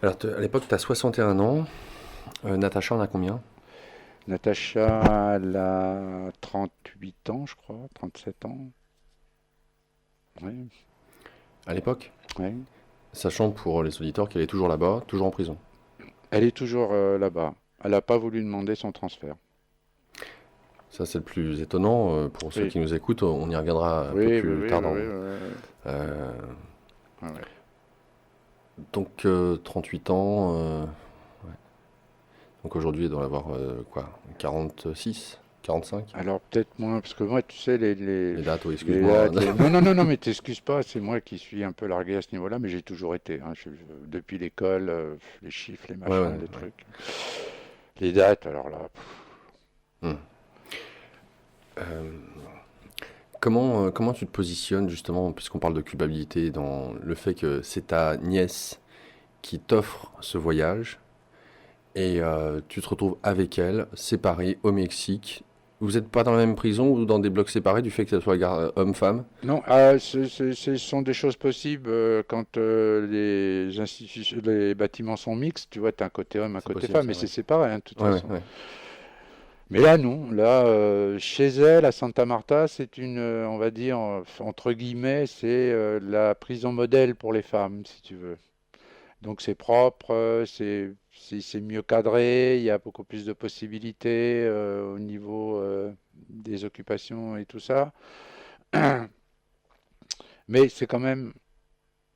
Alors, à l'époque, tu as 61 ans. Natacha en a combien? Natacha, elle a 38 ans, je crois, 37 ans. Oui, À l'époque? oui. Sachant pour les auditeurs qu'elle est toujours là-bas, toujours en prison. Elle est toujours là-bas. Elle n'a pas voulu demander son transfert. Ça, c'est le plus étonnant. Pour ceux Oui, qui nous écoutent, on y reviendra un peu oui, oui, plus oui, oui, tard oui, dans. oui, oui. euh, Ouais, ouais. donc, 38 ans. Donc aujourd'hui, elle doit avoir quoi? 46? 45? Alors peut-être moins, parce que moi, tu sais, Les dates, oui, les excuse-moi. dates, non, non, non, non, mais t'excuses pas, c'est moi qui suis un peu largué à ce niveau-là, mais j'ai toujours été, hein, depuis l'école, les chiffres, les Ouais, ouais, machins, les ouais. trucs. Les dates, alors là, Hmm. Euh, comment tu te positionnes justement, puisqu'on parle de culpabilité, dans le fait que c'est ta nièce qui t'offre ce voyage et tu te retrouves avec elle, séparés au Mexique. Vous n'êtes pas dans la même prison ou dans des blocs séparés du fait que ce soit homme-femme? non, ce sont des choses possibles quand les institutions, les bâtiments sont mixtes. Tu vois, tu as un côté homme, un C'est côté possible femme, mais ça, c'est ouais. séparé, hein, de toute Ouais, ouais, façon. ouais. Mais là, non. Là, chez elle, à Santa Marta, c'est une, on va dire, entre guillemets, c'est la prison modèle pour les femmes, si tu veux. Donc c'est propre, c'est mieux cadré, il y a beaucoup plus de possibilités au niveau des occupations et tout ça. Mais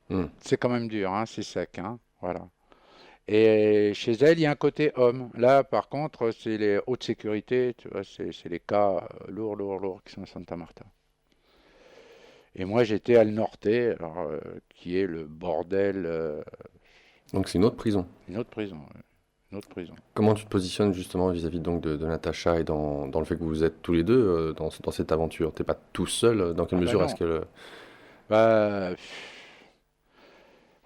Hmm. c'est quand même dur, hein, c'est sec, hein, voilà. Et chez elle, il y a un côté homme. Là, par contre, c'est les hautes sécurités, tu vois, c'est les cas lourds, lourds, lourds qui sont à Santa Marta. Et moi, j'étais à El Norte, alors, qui est le bordel, Donc c'est une autre prison. une autre prison, une autre prison. Comment tu te positionnes justement vis-à-vis donc de Natacha et dans le fait que vous êtes tous les deux dans cette aventure? T'es pas tout seul? Dans quelle Ah ben mesure est-ce non, que bah,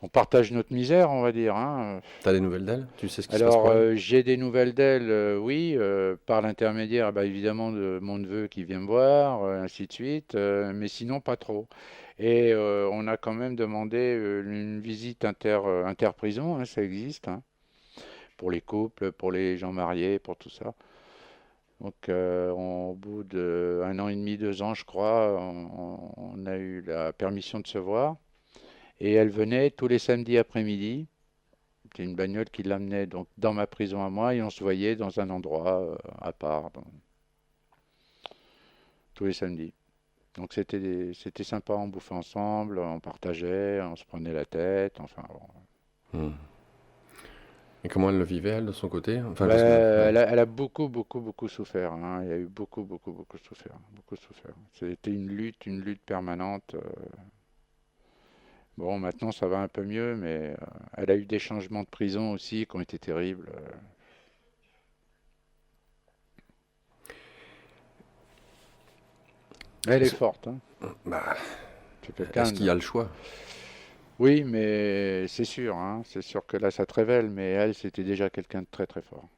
on partage notre misère, on va dire, hein. t'as des nouvelles d'elle? Tu sais ce qui se passe Alors, pour elle? j'ai des nouvelles d'elle, oui, par l'intermédiaire, bah, évidemment, de mon neveu qui vient me voir, ainsi de suite, mais sinon pas trop. Et on a quand même demandé une visite interprison, hein, ça existe, hein, pour les couples, pour les gens mariés, pour tout ça. Donc, au bout d'un an et demi, 2 ans, je crois, on a eu la permission de se voir. Et elle venait tous les samedis après-midi. C'était une bagnole qui l'amenait donc dans ma prison à moi et on se voyait dans un endroit à part tous les samedis. Donc c'était sympa, on bouffait ensemble, on partageait, on se prenait la tête, enfin bon. Hmm. Et comment elle le vivait, elle, de son côté? Enfin, Ben, parce que, ouais. elle a beaucoup, beaucoup, beaucoup souffert, hein. Il y a eu beaucoup, beaucoup, beaucoup souffert, beaucoup souffert. C'était une lutte permanente. Bon, maintenant ça va un peu mieux, mais elle a eu des changements de prison aussi qui ont été terribles. Mais elle est Est-ce, forte, hein. bah, C'est est-ce quelqu'un qu'il de... y a le choix? Oui, mais c'est sûr, hein, c'est sûr que là ça te révèle, mais elle, c'était déjà quelqu'un de très très fort.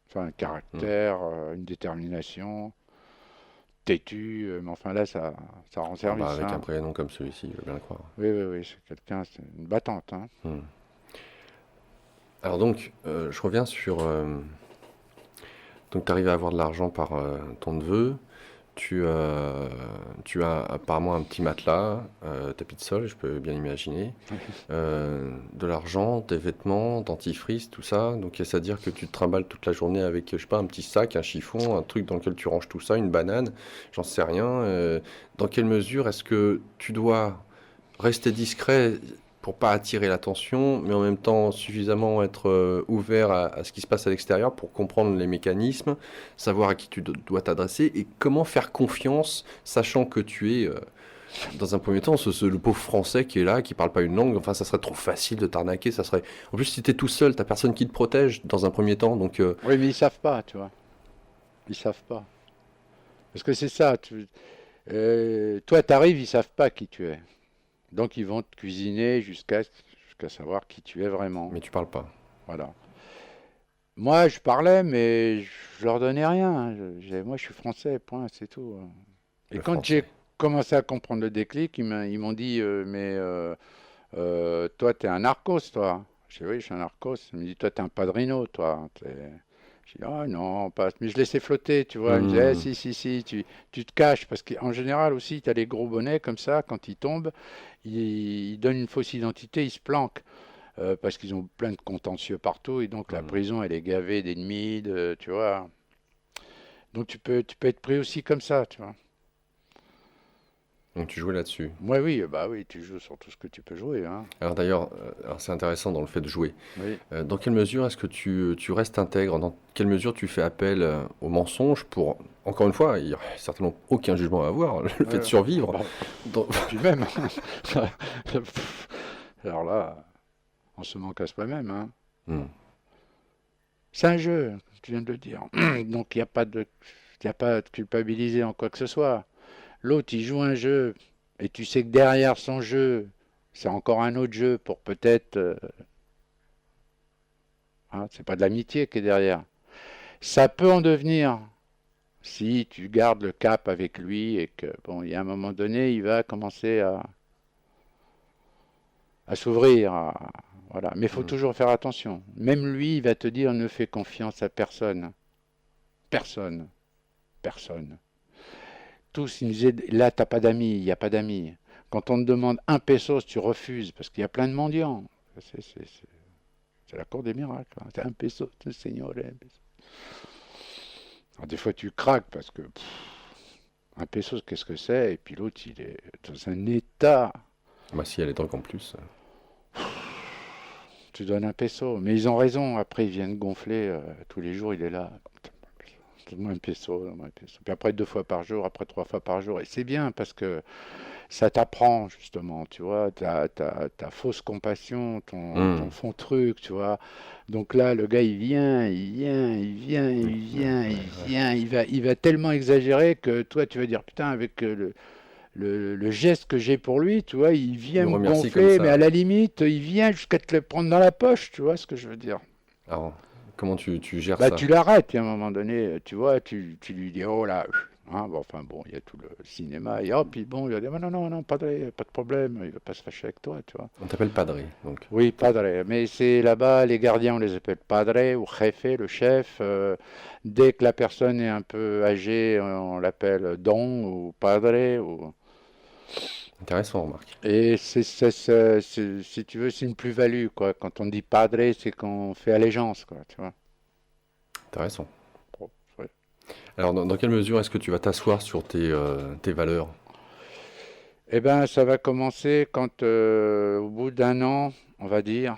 Enfin, un Hmm. caractère, une détermination, têtu, mais enfin là, ça rend Ah bah, service, avec un hein. prénom comme celui-ci, je veux bien le croire. Oui, oui, oui, c'est quelqu'un, c'est une battante, hein. Hmm. Alors donc, je reviens sur... donc, tu arrives à avoir de l'argent par ton neveu. Tu as apparemment un petit matelas, tapis de sol, je peux bien imaginer. De l'argent, des vêtements, dentifrice, tout ça. Donc, est-ce à dire que tu te trimbales toute la journée avec, je sais pas, un petit sac, un chiffon, un truc dans lequel tu ranges tout ça, une banane, j'en sais rien. Dans quelle mesure est-ce que tu dois rester discret pour pas attirer l'attention, mais en même temps suffisamment être ouvert à ce qui se passe à l'extérieur pour comprendre les mécanismes, savoir à qui tu dois t'adresser et comment faire confiance, sachant que tu es dans un premier temps, le pauvre français qui est là, qui parle pas une langue, enfin, ça serait trop facile de t'arnaquer. Ça serait. En plus, si t'es tout seul, t'as personne qui te protège dans un premier temps. Donc, Oui, mais ils savent pas, tu vois. Ils savent pas. Parce que c'est ça, toi, t'arrives, ils savent pas qui tu es. Donc ils vont te cuisiner jusqu'à savoir qui tu es vraiment. mais tu parles pas. Voilà. Moi, je parlais, mais je leur donnais rien, hein. Moi, je suis français, point, c'est tout, hein. Et Le quand j'ai français. commencé à comprendre le déclic, ils m'ont dit, mais toi, t'es un narcos, toi. Je dis, oui, je suis un narcos. Il me dit, toi, t'es un padrino, toi. Je dis, ah non, pas. Mais je laissais flotter, tu vois. Il me disait, eh, Hmm. si, tu te caches. Parce qu'en général aussi, tu as les gros bonnets comme ça, quand ils tombent, ils donnent une fausse identité, ils se planquent. Parce qu'ils ont plein de contentieux partout. Et donc, la Hmm. prison, elle est gavée d'ennemis, tu vois. Donc, tu peux être pris aussi comme ça, tu vois. Donc tu jouais là-dessus. Moi, oui, bah oui, tu joues sur tout ce que tu peux jouer, hein. Alors d'ailleurs, alors c'est intéressant dans le fait de jouer. Oui. Dans quelle mesure est-ce que tu restes intègre? Dans quelle mesure tu fais appel au mensonge pour, encore une fois, il n'y a certainement aucun jugement à avoir, le fait de Ah survivre. bah, Dans- et puis même, alors là, on se manque à soi-même, hein. Hmm. C'est un jeu, tu viens de le dire. Donc il y a pas de culpabiliser en quoi que ce soit. L'autre, il joue un jeu, et tu sais que derrière son jeu, c'est encore un autre jeu pour peut-être, hein, c'est pas de l'amitié qui est derrière. Ça peut en devenir si tu gardes le cap avec lui et que, bon, il y a un moment donné, il va commencer à s'ouvrir. Voilà. Mais il faut Hmm. toujours faire attention. Même lui, il va te dire ne fais confiance à personne. Personne. Personne. Tous, ils nous disaient là, t'as pas d'amis, il n'y a pas d'amis. Quand on te demande un pesos, tu refuses parce qu'il y a plein de mendiants. C'est la cour des miracles, hein. C'est un peso, Seigneur. Alors, des fois, tu craques parce que un peso, qu'est-ce que c'est? Et puis l'autre, il est dans un état. Bah si, elle est drogue en plus. Tu donnes un peso. Mais ils ont raison. Après, ils viennent gonfler. Tous les jours, il est là. Donne-moi un peso, donne-moi un peso. Puis après, 2 fois par jour, après 3 fois par jour. Et c'est bien parce que ça t'apprend, justement. Tu vois, ta fausse compassion, ton Hmm. faux truc, tu vois. Donc là, le gars, il vient, il vient, il vient, Oui, il vient, il ouais. vient. Il va tellement exagérer que toi, tu vas dire, putain, avec le geste que j'ai pour lui, tu vois, il Il vient me me remercie comme gonfler, mais à ça. la limite, il vient jusqu'à te le prendre dans la poche, tu vois ce que je veux dire. Alors, comment tu gères Bah, ça? tu l'arrêtes, et à un moment donné, tu vois, tu lui dis, oh là, hein, bon, enfin bon, il y a tout le cinéma, et hop, puis bon, il va dire, non, non, non, pas de problème, il va pas se fâcher avec toi, tu vois. On t'appelle padré, donc. Oui, padre, mais c'est là-bas, les gardiens, on les appelle padre ou jefe, le chef. Dès que la personne est un peu âgée, on l'appelle don ou padre. Intéressant, remarque. Et si tu veux, c'est une plus-value, quoi. Quand on dit padre, c'est qu'on fait allégeance, quoi, tu vois. Intéressant. Bon, ouais. Alors, dans quelle mesure est-ce que tu vas t'asseoir sur tes valeurs? Eh ben, ça va commencer quand, au bout d'un an, on va dire,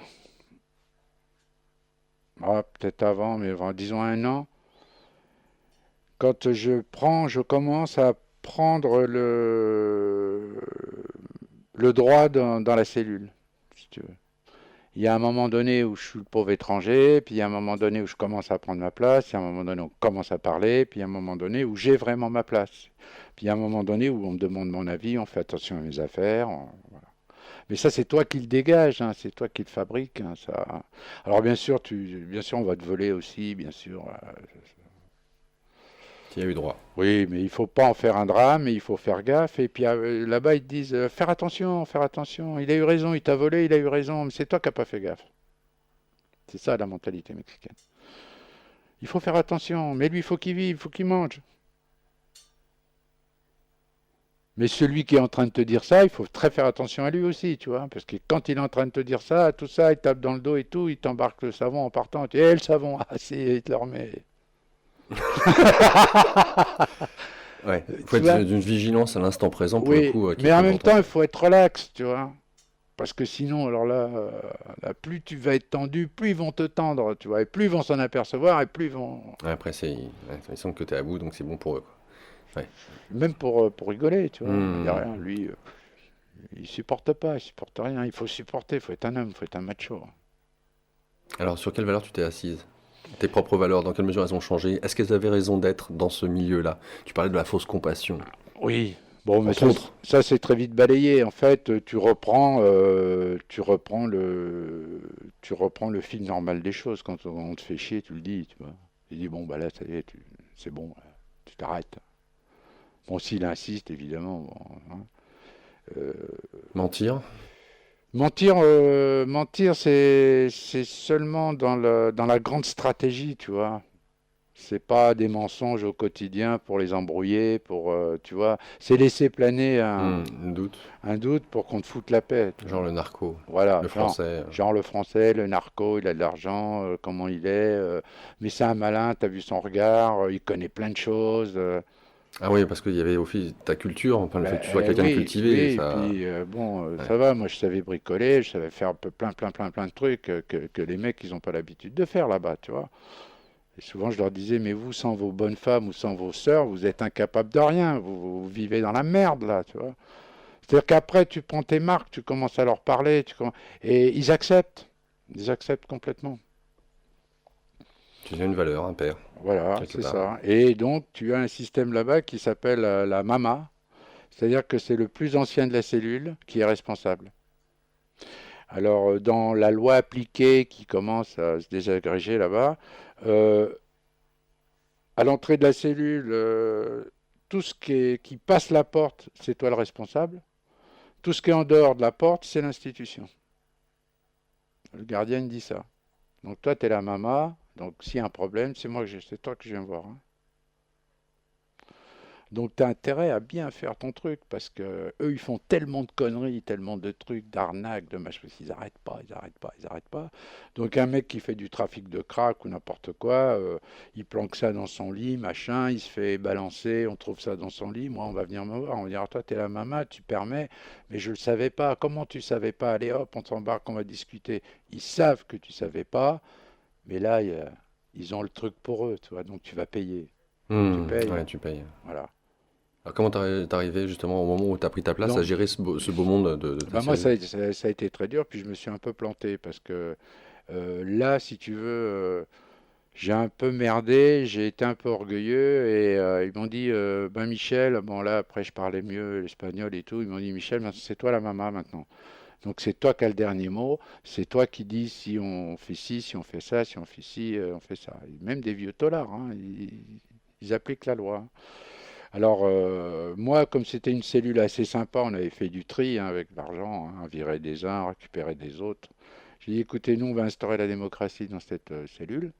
ah, peut-être avant, mais disons un an, quand je commence à prendre le droit dans la cellule, si tu veux. Il y a un moment donné où je suis le pauvre étranger, puis il y a un moment donné où je commence à prendre ma place, il y a un moment donné où on commence à parler, puis il y a un moment donné où j'ai vraiment ma place. Puis il y a un moment donné où on me demande mon avis, on fait attention à mes affaires. Voilà. Mais ça, c'est toi qui le dégage, hein, c'est toi qui le fabrique, hein, ça. Alors bien sûr, on va te voler aussi, bien sûr. Tu y as eu droit. Oui, mais il faut pas en faire un drame, et il faut faire gaffe. Et puis là-bas, ils te disent faire attention, faire attention. Il a eu raison, il t'a volé, il a eu raison, mais c'est toi qui n'as pas fait gaffe. C'est ça la mentalité mexicaine. Il faut faire attention, mais lui, il faut qu'il vive, il faut qu'il mange. Mais celui qui est en train de te dire ça, il faut très faire attention à lui aussi, tu vois. Parce que quand il est en train de te dire ça, tout ça, il tape dans le dos et tout, il t'embarque le savon en partant. Tu dis, le savon, ah si, il te le remet. Ouais, il faut Tu être vois. d'une vigilance à l'instant présent pour le Oui, coup qui mais est en très même temps, importante. il faut être relax, tu vois. Parce que sinon, alors là, plus tu vas être tendu, plus ils vont te tendre, tu vois. Et plus ils vont s'en apercevoir, et plus ils vont. Ouais, après, ouais, ils sentent que t'es à bout, donc c'est bon pour eux, quoi. Ouais. Même pour rigoler, tu vois. Il n'y a Hmm. rien. Lui, il supporte pas, il supporte rien. Il faut supporter, il faut être un homme, il faut être un macho. Alors, sur quelles valeurs tu t'es assise? Tes propres valeurs, dans quelle mesure elles ont changé? Est-ce qu'elles avaient raison d'être dans ce milieu-là? Tu parlais de la fausse compassion, Oui. Bon, mais entre autres. ça c'est très vite balayé. En fait, tu reprends le fil normal des choses. Quand on te fait chier, tu le dis, tu vois. Tu dis, bon, bah là, ça y est, c'est bon, là, tu t'arrêtes. Bon, s'il insiste, évidemment, bon, hein. Euh, Mentir? Mentir, c'est seulement dans la grande stratégie, tu vois. C'est pas des mensonges au quotidien pour les embrouiller, tu vois. C'est laisser planer Une doute. un doute pour qu'on te foute la paix, tu vois. Genre le narco, Voilà, le français. genre le français, le narco, il a de l'argent, comment il est, mais c'est un malin, t'as vu son regard, il connaît plein de choses. Ah oui, parce qu'il y avait au fil ta culture, enfin le fait que tu sois quelqu'un de Oui, cultivé, oui, et ça. puis bon, Ouais. ça va, moi je savais bricoler, je savais faire un peu plein de trucs que les mecs ils ont pas l'habitude de faire là-bas, tu vois. Et souvent je leur disais, mais vous sans vos bonnes femmes ou sans vos sœurs, vous êtes incapables de rien, vous vivez dans la merde là, tu vois. C'est-à-dire qu'après tu prends tes marques, tu commences à leur parler, et ils acceptent complètement. Tu deviens une valeur, un père, Voilà, quelque c'est part. ça. Et donc tu as un système là-bas qui s'appelle la MAMA, c'est-à-dire que c'est le plus ancien de la cellule qui est responsable. Alors, dans la loi appliquée qui commence à se désagréger là-bas, euh, à l'entrée de la cellule, tout ce qui passe la porte, c'est toi le responsable. Tout ce qui est en dehors de la porte, c'est l'institution. Le gardien dit ça. Donc toi, tu es la mama. Donc s'il y a un problème, c'est toi que je viens voir, hein. Donc tu as intérêt à bien faire ton truc parce que eux ils font tellement de conneries, tellement de trucs, d'arnaques, de machin, ils n'arrêtent pas, ils n'arrêtent pas, ils n'arrêtent pas. Donc un mec qui fait du trafic de crack ou n'importe quoi, il planque ça dans son lit, machin, il se fait balancer, on trouve ça dans son lit, moi on va venir me voir, on va dire toi t'es la maman, tu permets, mais je le savais pas. Comment tu savais pas? Allez hop, on s'embarque, on va discuter. Ils savent que tu savais pas, mais là ils ont le truc pour eux, tu vois, donc tu vas payer. Donc tu payes, Ouais, tu payes. voilà. Alors comment t'es arrivé justement au moment où t'as pris ta place à Donc gérer ce beau monde de ta bah moi, cellule? ça a été très dur, puis je me suis un peu planté parce que là, si tu veux, j'ai un peu merdé, j'ai été un peu orgueilleux et ils m'ont dit, ben Michel, bon là, après je parlais mieux l'espagnol et tout, ils m'ont dit, Michel, maintenant, c'est toi la maman maintenant. Donc c'est toi qui as le dernier mot, c'est toi qui dis si on fait ci, si on fait ça, si on fait ci, on fait ça. Et même des vieux tolards, hein, ils appliquent la loi, hein. Alors, moi, comme c'était une cellule assez sympa, on avait fait du tri hein, avec l'argent, hein, virer des uns, récupérer des autres. J'ai dit, écoutez, nous, on va instaurer la démocratie dans cette cellule,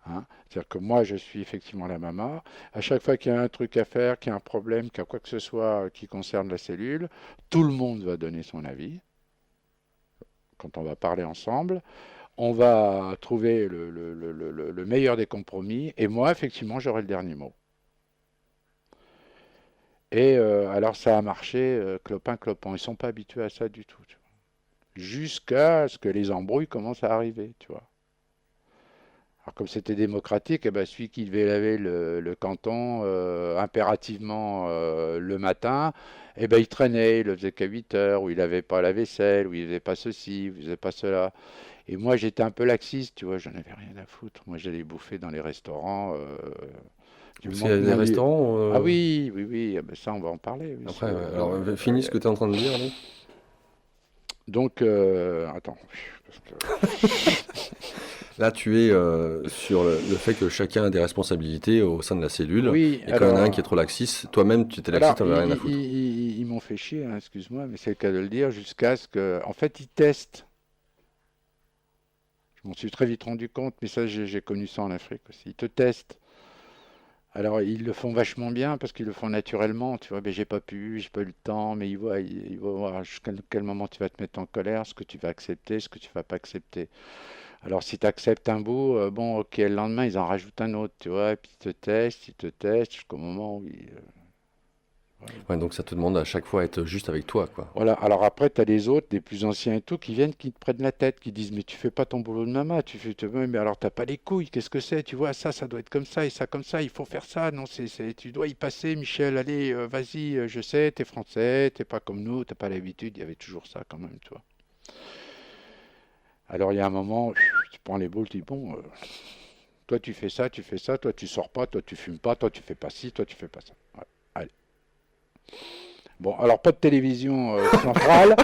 hein. C'est-à-dire que moi, je suis effectivement la mama. À chaque fois qu'il y a un truc à faire, qu'il y a un problème, qu'il y a quoi que ce soit qui concerne la cellule, tout le monde va donner son avis. Quand on va parler ensemble, on va trouver le meilleur des compromis. Et moi, effectivement, j'aurai le dernier mot. Et alors ça a marché, clopin clopant. Ils sont pas habitués à ça du tout, tu vois. Jusqu'à ce que les embrouilles commencent à arriver, tu vois. Alors comme c'était démocratique, eh ben, celui qui devait laver le canton impérativement le matin, eh ben, il traînait, il le faisait qu'à 8 heures, ou il n'avait pas la vaisselle, ou il faisait pas ceci, ou il faisait pas cela. Et moi j'étais un peu laxiste, tu vois, j'en avais rien à foutre. Moi j'allais bouffer dans les restaurants du Parce qu'il y moment a que des mon lieu. restaurants. Ah oui, oui, oui, ah ben ça on va en parler. Oui, Après, ouais. Alors finis ce que tu es en train de dire, allez. Donc, attends, parce que Là, tu es sur le fait que chacun a des responsabilités au sein de la cellule, oui, et quand il y en a un qui est trop laxiste, toi-même, tu étais alors laxiste, t'en avais rien à foutre. ils m'ont fait chier, hein, excuse-moi, mais c'est le cas de le dire, jusqu'à ce que, en fait, ils testent. Je m'en suis très vite rendu compte, mais ça, j'ai connu ça en Afrique aussi. Ils te testent. Alors, ils le font vachement bien parce qu'ils le font naturellement, tu vois. Mais j'ai pas eu le temps, mais ils voient voir jusqu'à quel moment tu vas te mettre en colère, ce que tu vas accepter, ce que tu vas pas accepter. Alors, si tu acceptes un bout, bon, ok, le lendemain, ils en rajoutent un autre, tu vois, et puis ils te testent, jusqu'au moment où voilà. Ouais, donc ça te demande à chaque fois être juste avec toi, quoi. Voilà. Alors après, tu as les autres, des plus anciens et tout, qui viennent, qui te prennent la tête, qui disent, mais tu fais pas ton boulot de maman, mais alors t'as pas les couilles, qu'est-ce que c'est? Tu vois, ça doit être comme ça, et ça comme ça, il faut faire ça, non, tu dois y passer, Michel, allez, vas-y, je sais, t'es français, t'es pas comme nous, t'as pas l'habitude, il y avait toujours ça quand même, tu vois. Alors il y a un moment, tu prends les boules, tu dis, bon, toi tu fais ça, toi tu sors pas, toi tu fumes pas, toi tu fais pas ci, toi tu fais pas ça. Voilà. Allez. Bon, alors pas de télévision centrale,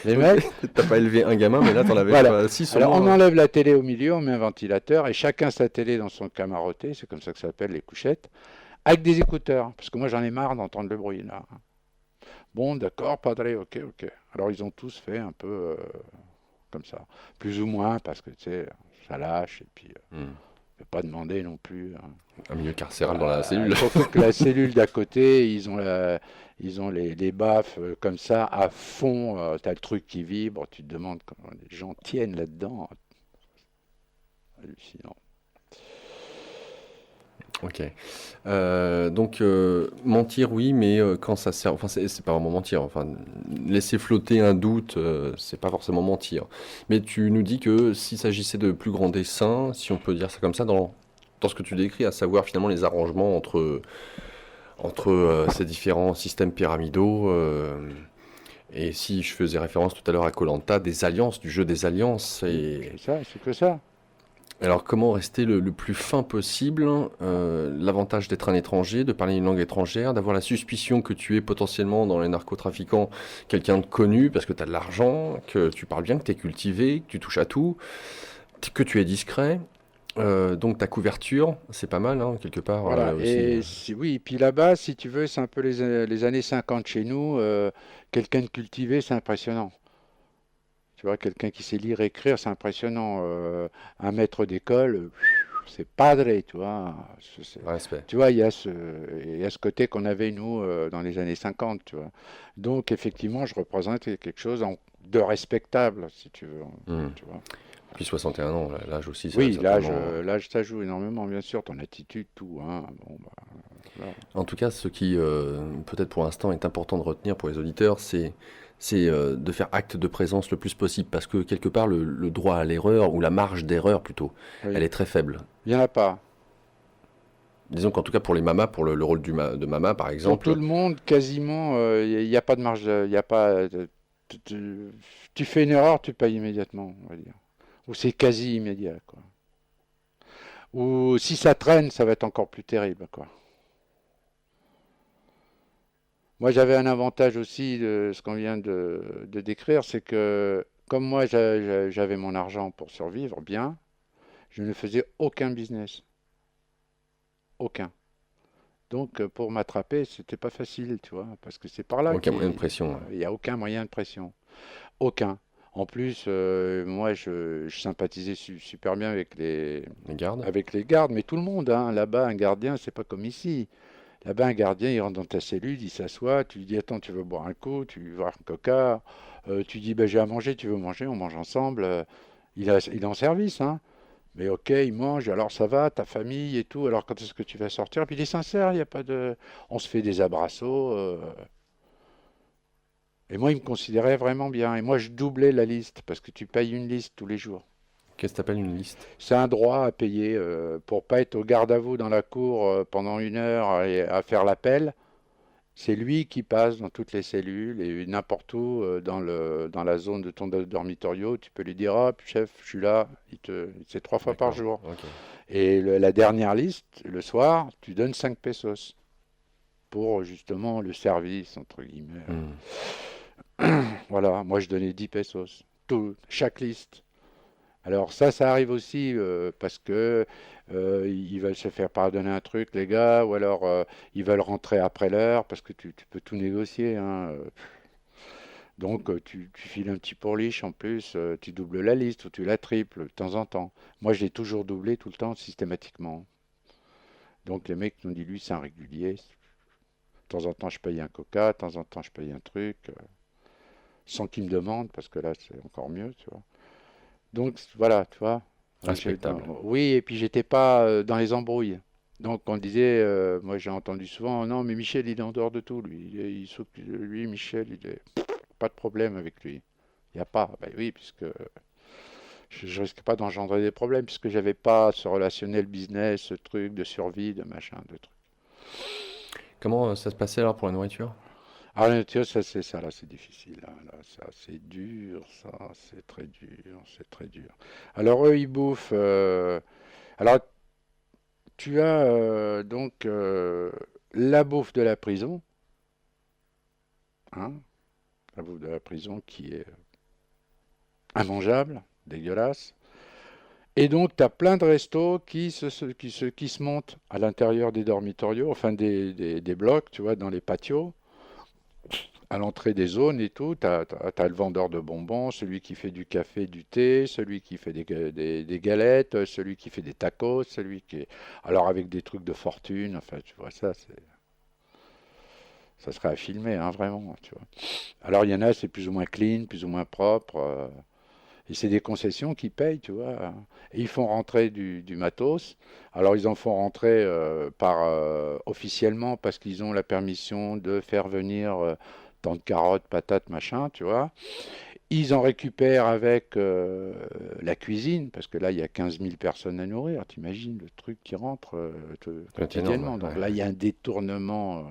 les Ok, mecs. t'as pas élevé un gamin, mais là, t'en avais Voilà. quoi, 6 au Alors on moins. enlève la télé au milieu, on met un ventilateur et chacun sa télé dans son camaroté, c'est comme ça que ça s'appelle les couchettes, avec des écouteurs, parce que moi j'en ai marre d'entendre le bruit là. Bon, d'accord, padre, ok, ok. Alors ils ont tous fait un peu comme ça, plus ou moins, parce que tu sais, ça lâche, et puis Hmm. ne pas demander non plus, hein. Un milieu carcéral dans la cellule. Surtout que la cellule d'à côté, ils ont les baffes comme ça à fond. Tu as le truc qui vibre. Tu te demandes comment les gens tiennent là-dedans. Hallucinant. Ok. Donc, mentir, oui, mais quand ça sert. Enfin, c'est pas vraiment mentir. Enfin, laisser flotter un doute, c'est pas forcément mentir. Mais tu nous dis que s'il s'agissait de plus grands desseins, si on peut dire ça comme ça, dans ce que tu décris, à savoir finalement les arrangements entre ces différents systèmes pyramidaux, et si je faisais référence tout à l'heure à koh des alliances, du jeu des alliances, Oui, et c'est ça, c'est que ça. alors, comment rester le plus fin possible? L'avantage d'être un étranger, de parler une langue étrangère, d'avoir la suspicion que tu es potentiellement dans les narcotrafiquants quelqu'un de connu parce que tu as de l'argent, que tu parles bien, que tu es cultivé, que tu touches à tout, que tu es discret. Donc ta couverture, c'est pas mal, hein, quelque part, Voilà. là aussi. Et oui, et puis là-bas, si tu veux, c'est un peu les années 50 chez nous. Quelqu'un de cultivé, c'est impressionnant. Tu vois, quelqu'un qui sait lire et écrire, c'est impressionnant. Un maître d'école, c'est padre, tu vois. Respect. Tu vois, il y a ce côté qu'on avait, nous, dans les années 50, tu vois. Donc, effectivement, je représente quelque chose de respectable, si tu veux. Hmm. Tu vois. Puis 61 ans, l'âge aussi, ça va Oui, certainement. l'âge, ça joue énormément, bien sûr, ton attitude, tout, hein. Bon, bah, voilà. En tout cas, ce qui, peut-être pour l'instant, est important de retenir pour les auditeurs, c'est de faire acte de présence le plus possible, parce que quelque part, le droit à l'erreur, ou la marge d'erreur plutôt, elle Oui. est très faible. Il n'y en a pas. Disons qu'en tout cas pour les mamas, pour le rôle de mama par Pour tout exemple, le monde, quasiment, il n'y a pas de marge, il y a pas, tu fais une erreur, tu payes immédiatement, on va dire. Ou c'est quasi immédiat, quoi. Ou si ça traîne, ça va être encore plus terrible, quoi. Moi, j'avais un avantage aussi de ce qu'on vient de décrire, c'est que comme moi, j'avais mon argent pour survivre bien, je ne faisais aucun business, aucun. Donc, pour m'attraper, c'était pas facile, tu vois, parce que c'est par là aucun moyen de qu'il pression, ouais. n'y a aucun moyen de pression. Aucun. En plus, moi, je sympathisais super bien Les gardes. avec les gardes, mais tout le monde, hein. Là-bas, un gardien, c'est pas comme ici. Là-bas, un gardien, il rentre dans ta cellule, il s'assoit, tu lui dis, attends, tu veux boire un coup, tu veux boire un coca, tu dis, ben, j'ai à manger, tu veux manger, on mange ensemble. Il est en service, hein. Mais ok, il mange, alors ça va, ta famille et tout, alors quand est-ce que tu vas sortir? Puis il est sincère, il n'y a pas de... On se fait des abrassos. Et moi, il me considérait vraiment bien. Et moi, je doublais la liste, parce que tu payes une liste tous les jours. Qu'est-ce que t'appelles une liste? C'est un droit à payer pour pas être au garde à vous dans la cour pendant une heure et à faire l'appel. C'est lui qui passe dans toutes les cellules et n'importe où dans la zone de ton dormitorio. Tu peux lui dire, ah, chef, je suis là. C'est 3 fois par D'accord, jour. ok. Et la dernière liste, le soir, tu donnes 5 pesos pour justement le service, entre guillemets. Hmm. Voilà, moi je donnais 10 pesos. Chaque liste. Alors ça arrive aussi parce que ils veulent se faire pardonner un truc, les gars, ou alors ils veulent rentrer après l'heure parce que tu peux tout négocier, hein. Donc tu files un petit pourliche en plus, tu doubles la liste ou tu la triples de temps en temps. Moi je l'ai toujours doublé tout le temps systématiquement. Donc les mecs nous disent lui c'est un régulier. De temps en temps je paye un coca, de temps en temps je paye un truc, sans qu'ils me demandent parce que là c'est encore mieux, tu vois. Donc voilà, tu vois. Respectable. Oui, et puis j'étais pas dans les embrouilles. Donc on disait, moi j'ai entendu souvent, non mais Michel il est en dehors de tout, lui, il s'occupe de lui, Michel, il est pas de problème avec lui. Il n'y a pas, ben oui, puisque je risque pas d'engendrer des problèmes, puisque j'avais pas ce relationnel business, ce truc de survie, de machin, de truc. Comment ça se passait alors pour la nourriture? Ah la nature, ça c'est ça, là c'est difficile, hein, là, ça c'est dur, ça c'est très dur, c'est très dur. Alors eux ils bouffent. Alors tu as donc la bouffe de la prison, hein, la bouffe de la prison qui est immangeable, dégueulasse. Et donc tu as plein de restos qui se montent à l'intérieur des dormitorios, enfin des blocs, tu vois, dans les patios, à l'entrée des zones et tout, t'as le vendeur de bonbons, celui qui fait du café, du thé, celui qui fait des galettes, celui qui fait des tacos, celui qui est... Alors avec des trucs de fortune, enfin tu vois, ça serait à filmer, hein, vraiment, tu vois. Alors il y en a, c'est plus ou moins clean, plus ou moins propre, et c'est des concessions qui payent, tu vois. Et ils font rentrer du matos. Alors ils en font rentrer officiellement parce qu'ils ont la permission de faire venir tant de carottes, patates, machin, tu vois. Ils en récupèrent avec la cuisine, parce que là, il y a 15 000 personnes à nourrir. T'imagines le truc qui rentre C'est énorme, quotidiennement. ouais, Donc là, ouais. il y a un détournement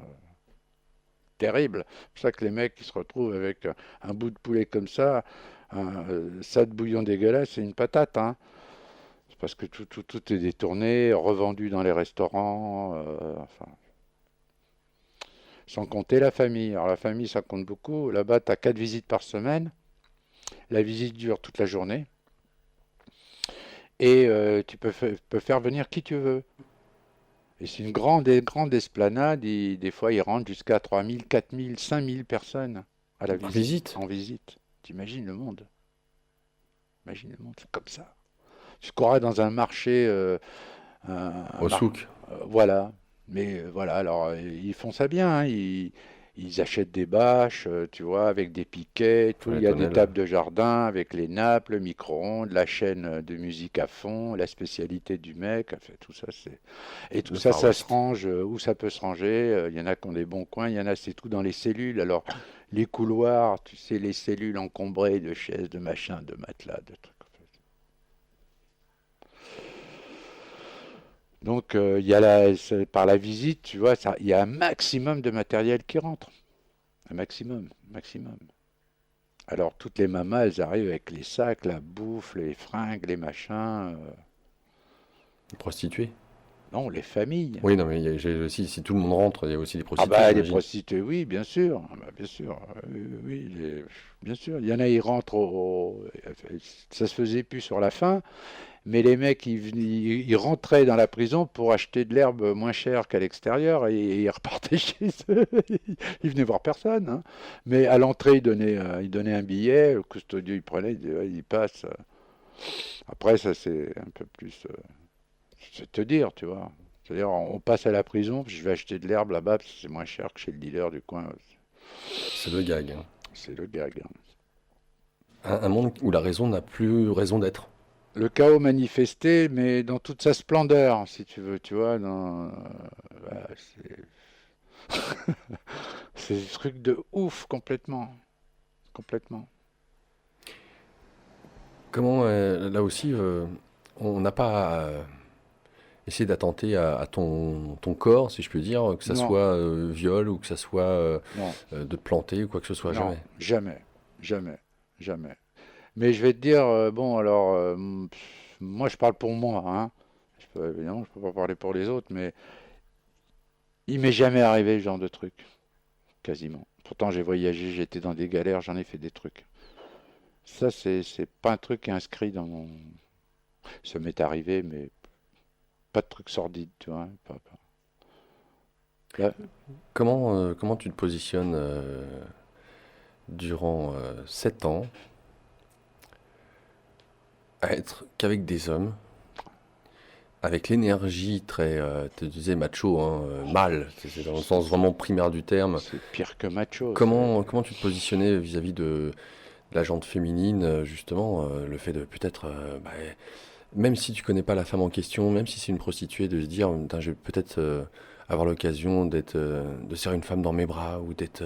terrible. C'est pour ça que les mecs qui se retrouvent avec un bout de poulet comme ça, ça de bouillon dégueulasse, c'est une patate, hein. C'est parce que tout est détourné, revendu dans les restaurants, enfin, sans compter la famille. Alors la famille, ça compte beaucoup. Là-bas, tu as 4 visites par semaine. La visite dure toute la journée. Et tu peux faire venir qui tu veux. Et c'est une grande esplanade. Et des fois, ils rentrent jusqu'à 3 000, 4 000, 5 000 personnes à la En visite, visite, en visite. T'imagines le monde? Imagine le monde, c'est comme ça. Tu croirais dans un marché, un au souk. voilà. Mais voilà, alors ils font ça bien, hein. Ils achètent des bâches, tu vois, avec des piquets, Faut tout. Il les y a des tonnelles. tables de jardin avec les nappes, le micro-ondes, la chaîne de musique à fond, la spécialité du mec. Enfin, tout ça, c'est... Et tout Le ça, Far ça se West. range où ça peut se ranger. Il y en a qui ont des bons coins, il y en a, c'est tout dans les cellules. Alors, les couloirs, tu sais, les cellules encombrées de chaises, de machins, de matelas, de trucs. Donc, par la visite, tu vois, il y a un maximum de matériel qui rentre. Un maximum, maximum. Alors, toutes les mamas, elles arrivent avec les sacs, la bouffe, les fringues, les machins. Prostituées. Non, les familles. Oui, non, mais j'ai aussi, si tout le monde rentre, il y a aussi des Ah prostituées, bah, les j'imagine. prostituées, oui, bien sûr. Ah bah, bien sûr. Oui, bien sûr. Il y en a, ils rentrent ça se faisait plus sur la fin. Mais les mecs, ils rentraient dans la prison pour acheter de l'herbe moins chère qu'à l'extérieur et ils repartaient chez eux. Ils venaient voir personne, hein. Mais à l'entrée, ils donnaient un billet, le custodio, il prenait, il disait, ouais, il passe. Après, ça, c'est un peu plus. C'est te dire, tu vois. C'est-à-dire, on passe à la prison, je vais acheter de l'herbe là-bas parce que c'est moins cher que chez le dealer du coin. C'est le gag, hein. C'est le gag, hein. Un monde où la raison n'a plus raison d'être. Le chaos manifesté, mais dans toute sa splendeur, si tu veux, tu vois. Voilà, c'est des trucs de ouf, complètement. Complètement. Comment, là aussi, on n'a pas essayé d'attenter à ton corps, si je peux dire, que ça Non, soit viol ou que ça soit non, de te planter ou quoi que ce soit, non, jamais. jamais, jamais, jamais. Mais je vais te dire, bon, alors, moi je parle pour moi, hein. Évidemment, je peux pas parler pour les autres, mais il m'est jamais arrivé ce genre de truc, quasiment. Pourtant, j'ai voyagé, j'ai été dans des galères, j'en ai fait des trucs. Ça, c'est pas un truc qui est inscrit dans mon. Ça m'est arrivé, mais pas de truc sordide, tu vois. Là, Comment tu te positionnes durant 7 ans à être qu'avec des hommes, avec l'énergie très, tu disais macho, hein, mâle, c'est dans le sens vraiment primaire du terme. c'est pire que macho. Comment tu te positionnais vis-à-vis de la gente féminine, justement, le fait de peut-être, bah, même si tu connais pas la femme en question, même si c'est une prostituée, de se dire, putain, je vais peut-être avoir l'occasion de serrer une femme dans mes bras ou d'être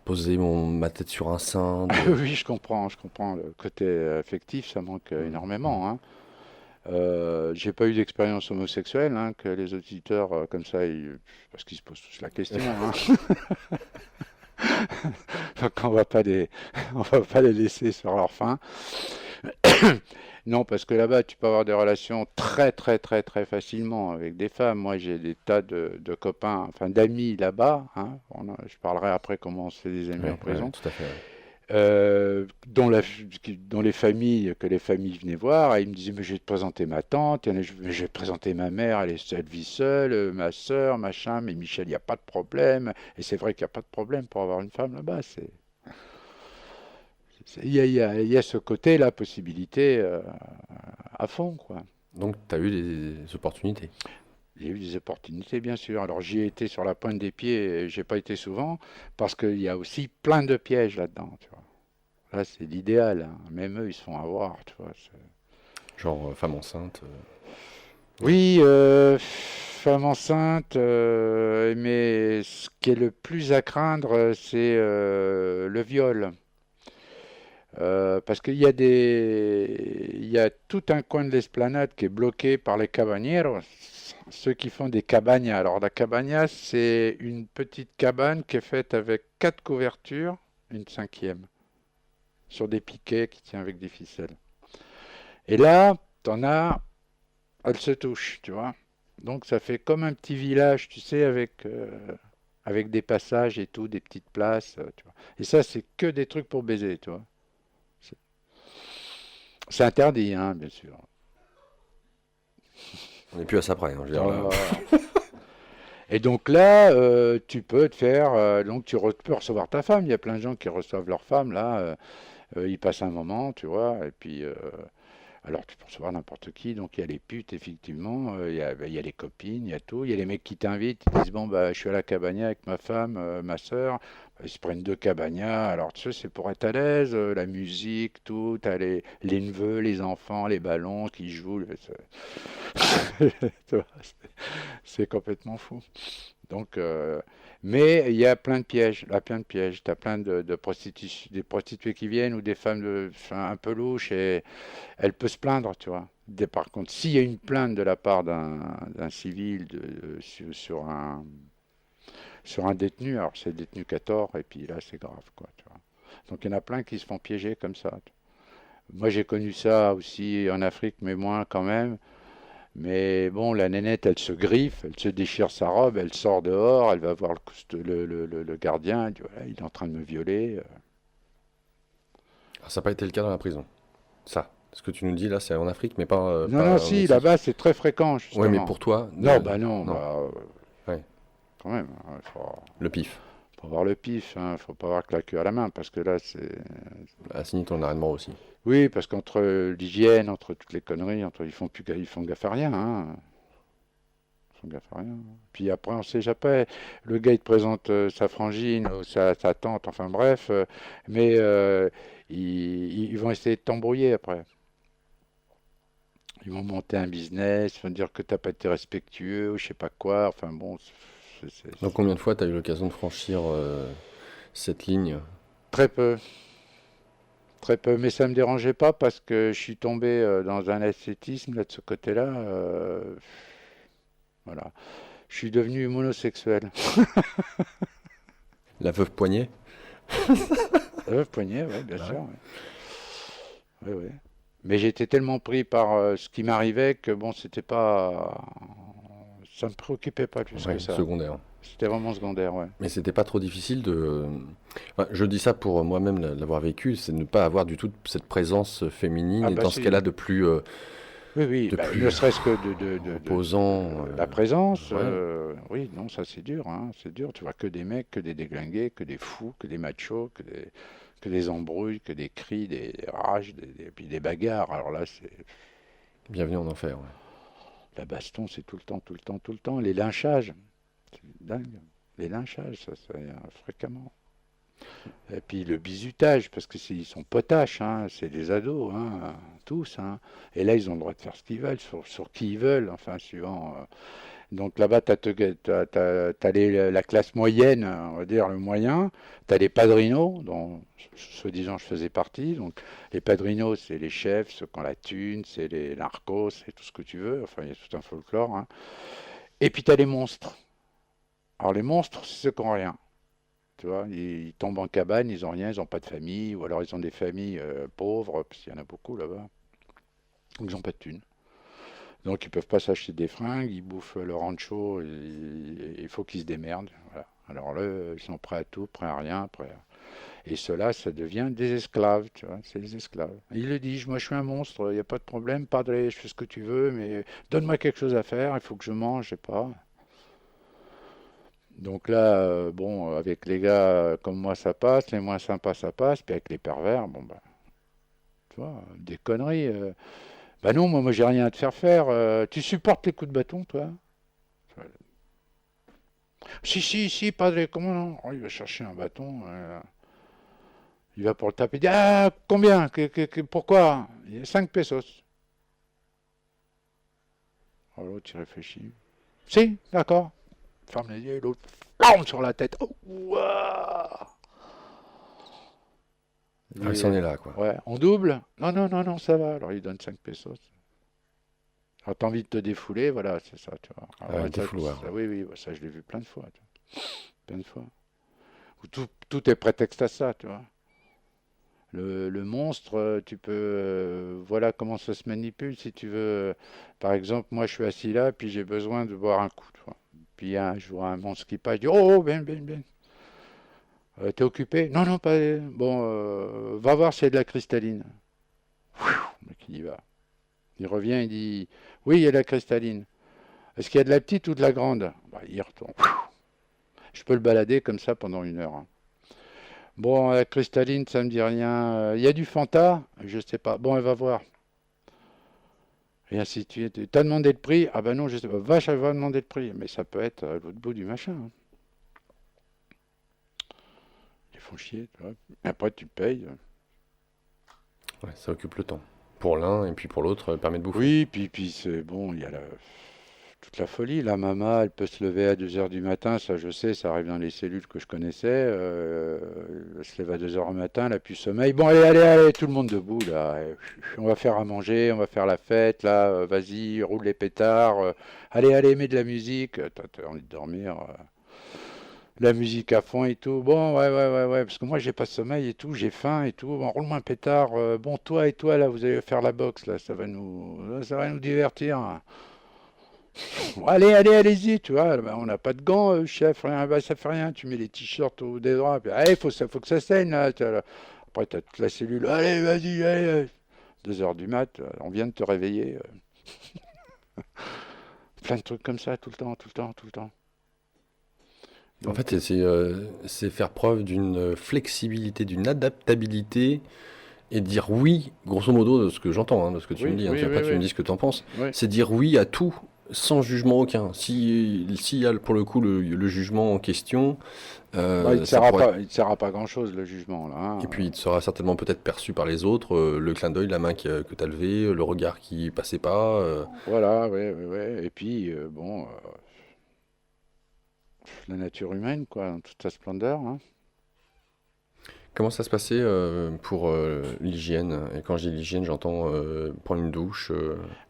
poser ma tête sur un sein, Oui, je comprends. Le côté affectif, ça manque énormément, hein. J'ai pas eu d'expérience homosexuelle, hein, que les auditeurs comme ça, parce qu'ils se posent tous la question, hein. Donc on va pas les laisser sur leur faim. Non, parce que là-bas, tu peux avoir des relations très, très, très, très facilement avec des femmes. Moi, j'ai des tas de copains, enfin d'amis là-bas, hein. Je parlerai après comment on se fait des amis en Ouais, ouais, prison. tout à fait, ouais. Dont les familles, que les familles venaient voir, et ils me disaient, mais je vais te présenter ma tante, mais je vais te présenter ma mère, elle vit seule, ma soeur, machin, mais Michel, il n'y a pas de problème. Et c'est vrai qu'il n'y a pas de problème pour avoir une femme là-bas. Il y a ce côté, la possibilité à fond, quoi. Donc, tu as eu des opportunités. J'ai eu des opportunités, bien sûr. Alors j'y ai été sur la pointe des pieds, et j'ai pas été souvent, parce qu'il y a aussi plein de pièges là-dedans, tu vois. Là, c'est l'idéal, hein. Même eux, ils se font avoir, tu vois. Genre femme enceinte. Non. Oui, femme enceinte, mais ce qui est le plus à craindre, c'est le viol. Parce il y a tout un coin de l'esplanade qui est bloqué par les cabañeros, ceux qui font des cabañas. Alors la cabana, c'est une petite cabane qui est faite avec quatre couvertures, une cinquième, sur des piquets qui tient avec des ficelles. Et là, t'en as, elles se touchent, tu vois. Donc ça fait comme un petit village, tu sais, avec des passages et tout, des petites places, tu vois. Et ça, c'est que des trucs pour baiser, tu vois. C'est c'est interdit, hein, bien sûr. On n'est plus à ça près, hein, je veux dire là. Oh. Et donc là, tu peux te faire, donc peux recevoir ta femme. Il y a plein de gens qui reçoivent leur femme là. Ils passent un moment, tu vois. Et puis, alors tu peux recevoir n'importe qui. Donc il y a les putes, effectivement. Il y a les copines, il y a tout. Il y a les mecs qui t'invitent. Ils disent bon bah je suis à la cabana avec ma femme, ma sœur. Ils se prennent deux cabanas. Alors tu sais, c'est pour être à l'aise. La musique, tout. T'as les neveux, les enfants, les ballons qui jouent. Tu vois, c'est complètement fou. Donc, mais il y a plein de pièges, là, plein de pièges. Tu as plein des prostituées qui viennent ou des femmes enfin, un peu louches et elle peut se plaindre, tu vois. Par contre, s'il y a une plainte de la part d'un civil sur un détenu, alors c'est le détenu 14 et puis là c'est grave, quoi, tu vois. Donc il y en a plein qui se font piéger comme ça. Moi j'ai connu ça aussi en Afrique, mais moins quand même. Mais bon, la nénette, elle se griffe, elle se déchire sa robe, elle sort dehors, elle va voir le gardien, elle dit voilà, il est en train de me violer. Alors, ça n'a pas été le cas dans la prison. Ça. Ce que tu nous dis là, c'est en Afrique, mais pas, Non, non, pas au si, Mexique. là-bas, c'est très fréquent, Ouais, mais justement. pour toi, Non, bah non, non. bah Ouais. quand même, il Le pif. faut avoir le pif, hein, faut pas avoir que la queue à la main, parce que là, c'est... Assigné ton arrêt de mort aussi. Oui, parce qu'entre l'hygiène, entre toutes les conneries, ils font gaffe à rien, hein. Ils font gaffe à rien. Puis après, on sait jamais. Le gars, il te présente sa frangine ou sa tante, enfin bref. Mais ils vont essayer de t'embrouiller après. Ils vont monter un business, ils vont dire que t'as pas été respectueux ou je sais pas quoi. Enfin bon, Donc combien de fois tu as eu l'occasion de franchir cette ligne? très peu. Très peu. Mais ça me dérangeait pas parce que je suis tombé dans un ascétisme là de ce côté-là. Voilà. Je suis devenu monosexuel. La veuve poignée? Poignet, ouais, bien Bah ouais. sûr. Ouais, ouais. Mais j'étais tellement pris par ce qui m'arrivait que bon, c'était pas, ça me préoccupait pas plus que Ouais, ça. secondaire. C'était vraiment secondaire, ouais. Mais c'était pas trop difficile de. Enfin, je dis ça pour moi-même l'avoir vécu, c'est de ne pas avoir du tout cette présence féminine Ah et bah dans ce si. cas-là Oui, oui. de Bah, ne plus serait-ce que imposant. la présence. Ouais. Oui, non, ça c'est dur, hein. C'est dur. Tu vois que des mecs, que des déglingués, que des fous, que des machos, que des embrouilles, que des cris, des rages, puis des bagarres. Alors là, c'est Bienvenue en enfer. Ouais. la baston, c'est tout le temps, tout le temps, tout le temps. Les lynchages, c'est dingue. Les lynchages, ça, c'est fréquemment. Et puis le bizutage, parce que ils sont potaches, hein, c'est des ados, hein, tous, hein. Et là, ils ont le droit de faire ce qu'ils veulent, sur qui ils veulent, enfin, suivant. Donc là-bas, la classe moyenne, on va dire le moyen. Tu as les padrinos, dont soi-disant je faisais partie. Donc les padrinos, c'est les chefs, ceux qui ont la thune, c'est les narcos, c'est tout ce que tu veux. Enfin, il y a tout un folklore, hein. Et puis tu as les monstres. Alors les monstres, c'est ceux qui n'ont rien. Tu vois, ils tombent en cabane, ils ont rien, ils n'ont pas de famille, ou alors ils ont des familles pauvres, parce qu'il y en a beaucoup là-bas. Donc ils n'ont pas de thunes. Donc ils peuvent pas s'acheter des fringues, ils bouffent le rancho, il faut qu'ils se démerdent. Voilà. Alors là, ils sont prêts à tout, prêts à rien, prêts à... Et cela, ça devient des esclaves, tu vois, c'est des esclaves. Il le dit, moi je suis un monstre, il n'y a pas de problème, padre, je fais ce que tu veux, mais donne-moi quelque chose à faire, il faut que je mange, je sais pas. Donc là, bon, avec les gars comme moi ça passe, les moins sympas ça passe, puis avec les pervers, bon bah, tu vois, des conneries. Bah non, moi j'ai rien à te faire faire. Tu supportes les coups de bâton, toi? Si, si, si, padre, comment non? Oh, il va chercher un bâton, il va pour le taper, il dit, ah, combien? Pourquoi? Il y a 5 pesos. Alors l'autre il réfléchit. Si, d'accord. Ferme les yeux, l'autre, flam sur la tête. Oh, ouah. Ah, il s'en est là, quoi. Ouais, on double? Non, non, non, non, ça va. Alors il donne 5 pesos. Alors t'as envie de te défouler, voilà, c'est ça, tu vois. Ah, Alors, le défouloir. oui, oui, bah, ça je l'ai vu plein de fois, tu vois. Plein de fois. Où tout est prétexte à ça, tu vois. Le monstre, tu peux, voilà comment ça se manipule, si tu veux. Par exemple, moi je suis assis là, puis j'ai besoin de boire un coup, tu vois. Puis je vois un monstre qui passe, je dis, oh, oh, bien, bien, bien. T'es occupé? Non, non, pas. Bon, va voir s'il y a de la cristalline. Le mec, il y va. Il revient, il dit, oui, il y a de la cristalline. Est-ce qu'il y a de la petite ou de la grande? Bah, il retourne. Je peux le balader comme ça pendant 1 heure, hein. Bon, la cristalline, ça me dit rien. Il y a du Fanta? Je sais pas. Bon, elle va voir. Et ainsi de suite. T'as demandé le prix? Ah ben non, je sais pas. Vache, elle va demander le prix. Mais ça peut être l'autre bout du machin, hein. Ils font chier, tu vois. Après, tu payes. Ouais, ça occupe le temps. Pour l'un, et puis pour l'autre, permet de bouffer. Oui, puis c'est bon, il y a toute la folie. La maman, elle peut se lever à 2 heures du matin, ça je sais, ça arrive dans les cellules que je connaissais. Elle se lève à 2 heures du matin, elle a plus sommeil. Bon, allez, allez, allez, tout le monde debout, là. On va faire à manger, on va faire la fête, là. Vas-y, roule les pétards. Allez, allez, mets de la musique. T'as envie de dormir. La musique à fond et tout. Bon, ouais, ouais, ouais, ouais, parce que moi j'ai pas de sommeil et tout, j'ai faim et tout. Bon, roule-moi un pétard. Bon, toi et toi là, vous allez faire la boxe là, ça va nous divertir. Bon, allez, allez, allez-y, tu vois. Ben, on n'a pas de gants, chef, rien, ben, ça fait rien. Tu mets les t-shirts au des draps. Puis, allez, faut que ça saigne là. Après, t'as toute la cellule. Allez, vas-y, allez, allez. 2 heures du mat, on vient de te réveiller. Plein de trucs comme ça, tout le temps, tout le temps, tout le temps. En Donc, fait, c'est faire preuve d'une flexibilité, d'une adaptabilité et dire oui, grosso modo, de ce que j'entends, hein, de ce que tu me oui, dis, hein, oui, puis oui, après tu me oui, dis ce que tu en penses, oui. c'est dire oui à tout sans jugement aucun. S'il y a pour le coup le jugement en question, Bah, il te ça sert à pourrait. pas, il te sert à pas grand-chose le jugement là, Et hein. puis il sera certainement peut-être perçu par les autres, le clin d'œil, la main que tu as levée, le regard qui passait pas. Voilà, ouais, ouais, ouais. Et puis bon, la nature humaine quoi, dans toute sa splendeur, hein. Comment ça se passait pour l'hygiène? Et quand je dis l'hygiène, j'entends prendre une douche.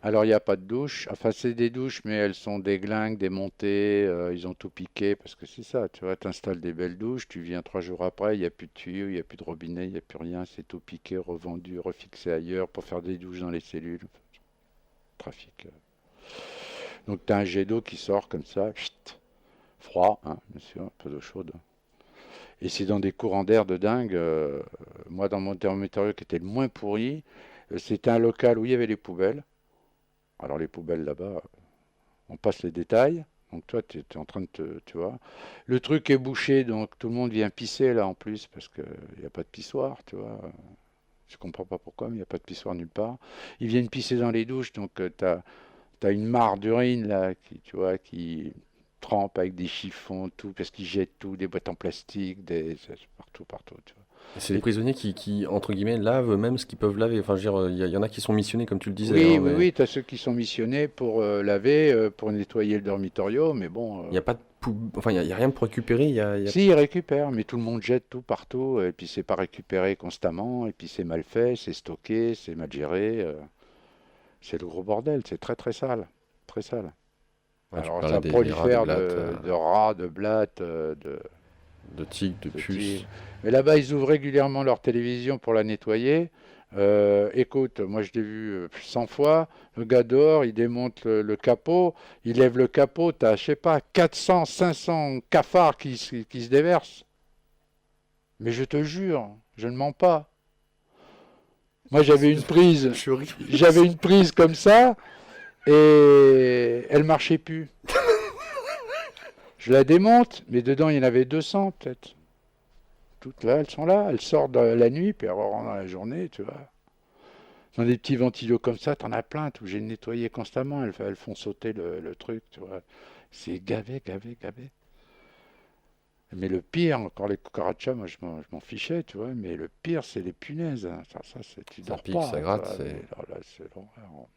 Alors il n'y a pas de douche, enfin c'est des douches, mais elles sont déglingues, démontées, ils ont tout piqué parce que c'est ça, tu vois, t'installes des belles douches, tu viens 3 jours après, il n'y a plus de tuyaux, il n'y a plus de robinet, il n'y a plus rien, c'est tout piqué, revendu, refixé ailleurs pour faire des douches dans les cellules. Trafic. Donc tu as un jet d'eau qui sort comme ça, chut, froid, hein, bien sûr, un peu d'eau chaude. Et c'est dans des courants d'air de dingue. Moi, dans mon thermométrio qui était le moins pourri, c'était un local où il y avait les poubelles. Alors les poubelles là-bas, on passe les détails. Donc toi, tu es en train de te, tu vois. Le truc est bouché, donc tout le monde vient pisser là en plus, parce qu'il n'y a pas de pissoir, tu vois. Je comprends pas pourquoi, mais il n'y a pas de pissoir nulle part. Ils viennent pisser dans les douches, donc tu as une mare d'urine là, qui, tu vois, qui trempe avec des chiffons, tout, parce qu'ils jettent tout, des boîtes en plastique, c'est partout, partout, tu vois. C'est les Et prisonniers qui, entre guillemets, lavent même ce qu'ils peuvent laver. Enfin, je veux dire, il y en a qui sont missionnés, comme tu le disais, oui, hein, oui, mais oui, tu as ceux qui sont missionnés pour laver, pour nettoyer le dormitorio, mais bon, il n'y a pas de enfin, il y a rien pour récupérer. si, ils récupèrent, mais tout le monde jette tout partout, et puis c'est pas récupéré constamment, et puis c'est mal fait, c'est stocké, c'est mal géré, c'est le gros bordel, c'est très très sale, très sale. Ouais, tu Alors parlais ça des rats, des prolifère blattes, de rats, de blattes, de tigres, de de tigres. puces. Mais là-bas, ils ouvrent régulièrement leur télévision pour la nettoyer. Écoute, moi je l'ai vu 100 fois. Le gars dehors, il démonte le capot, il lève le capot, t'as, je sais pas, 400, 500 cafards qui se déversent. Mais je te jure, je ne mens pas. Moi, j'avais une prise comme ça, et elle marchait plus. Je la démonte, mais dedans, il y en avait 200 peut-être. Toutes là, elles sont là, elles sortent la nuit, puis elles rentrent dans la journée, tu vois. Dans des petits ventilos comme ça, t'en as plein, tout. J'ai nettoyé constamment, elles font sauter le truc, tu vois. C'est gavé, gavé, gavé. Mais le pire, encore les cucarachas, moi je m'en fichais, tu vois. Mais le pire, c'est les punaises, hein. Tu Ça dors pique, pas, ça hein, gratte, ça. Mais c'est... là, c'est l'horreur.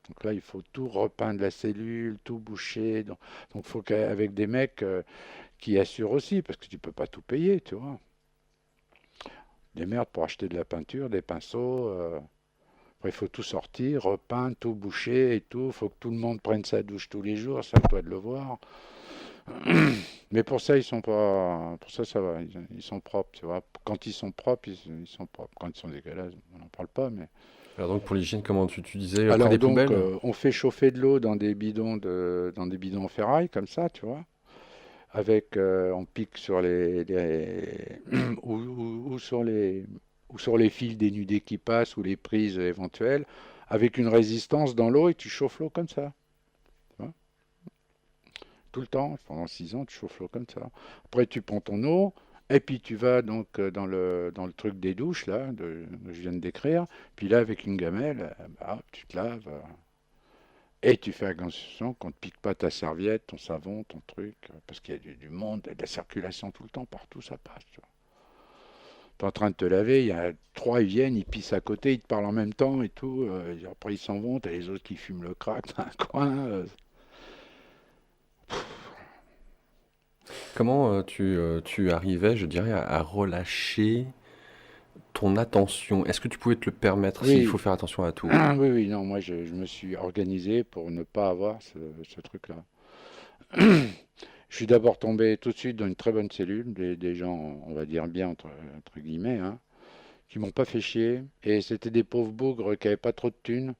Donc là, il faut tout repeindre la cellule, tout boucher. Donc faut qu'avec des mecs qui assurent aussi, parce que tu peux pas tout payer, tu vois. Des merdes pour acheter de la peinture, des pinceaux. Après, il faut tout sortir, repeindre, tout boucher et tout. Il faut que tout le monde prenne sa douche tous les jours, c'est à toi de le voir. Mais pour ça, ils sont pas. Pour ça, ça va. Ils sont propres, tu vois. Quand ils sont propres, ils sont propres. Quand ils sont dégueulasses, on n'en parle pas. Mais Alors donc pour l'hygiène, comment tu disais, près alors des donc, poubelles? on fait chauffer de l'eau dans des bidons en ferraille comme ça, tu vois. Avec, on pique sur ou sur les fils dénudés qui passent ou les prises éventuelles, avec une résistance dans l'eau et tu chauffes l'eau comme ça. Tu vois. Tout le temps, pendant 6 ans, tu chauffes l'eau comme ça. Après, tu prends ton eau, et puis tu vas donc dans le truc des douches, là, que je viens de décrire. Puis là, avec une gamelle, bah, tu te laves. Et tu fais attention qu'on ne pique pas ta serviette, ton savon, ton truc, parce qu'il y a du monde, de la circulation tout le temps, partout ça passe. Tu es en train de te laver, il y a trois, ils viennent, ils pissent à côté, ils te parlent en même temps et tout. Et après ils s'en vont, t'as les autres qui fument le crack dans un coin. Comment tu arrivais, je dirais, à relâcher ton attention? Est-ce que tu pouvais te le permettre s'il Oui, faut faire attention à tout? oui, oui, non, moi je me suis organisé pour ne pas avoir ce truc-là. Je suis d'abord tombé tout de suite dans une très bonne cellule, des gens, on va dire bien entre guillemets, hein, qui m'ont pas fait chier. Et c'était des pauvres bougres qui avaient pas trop de thunes.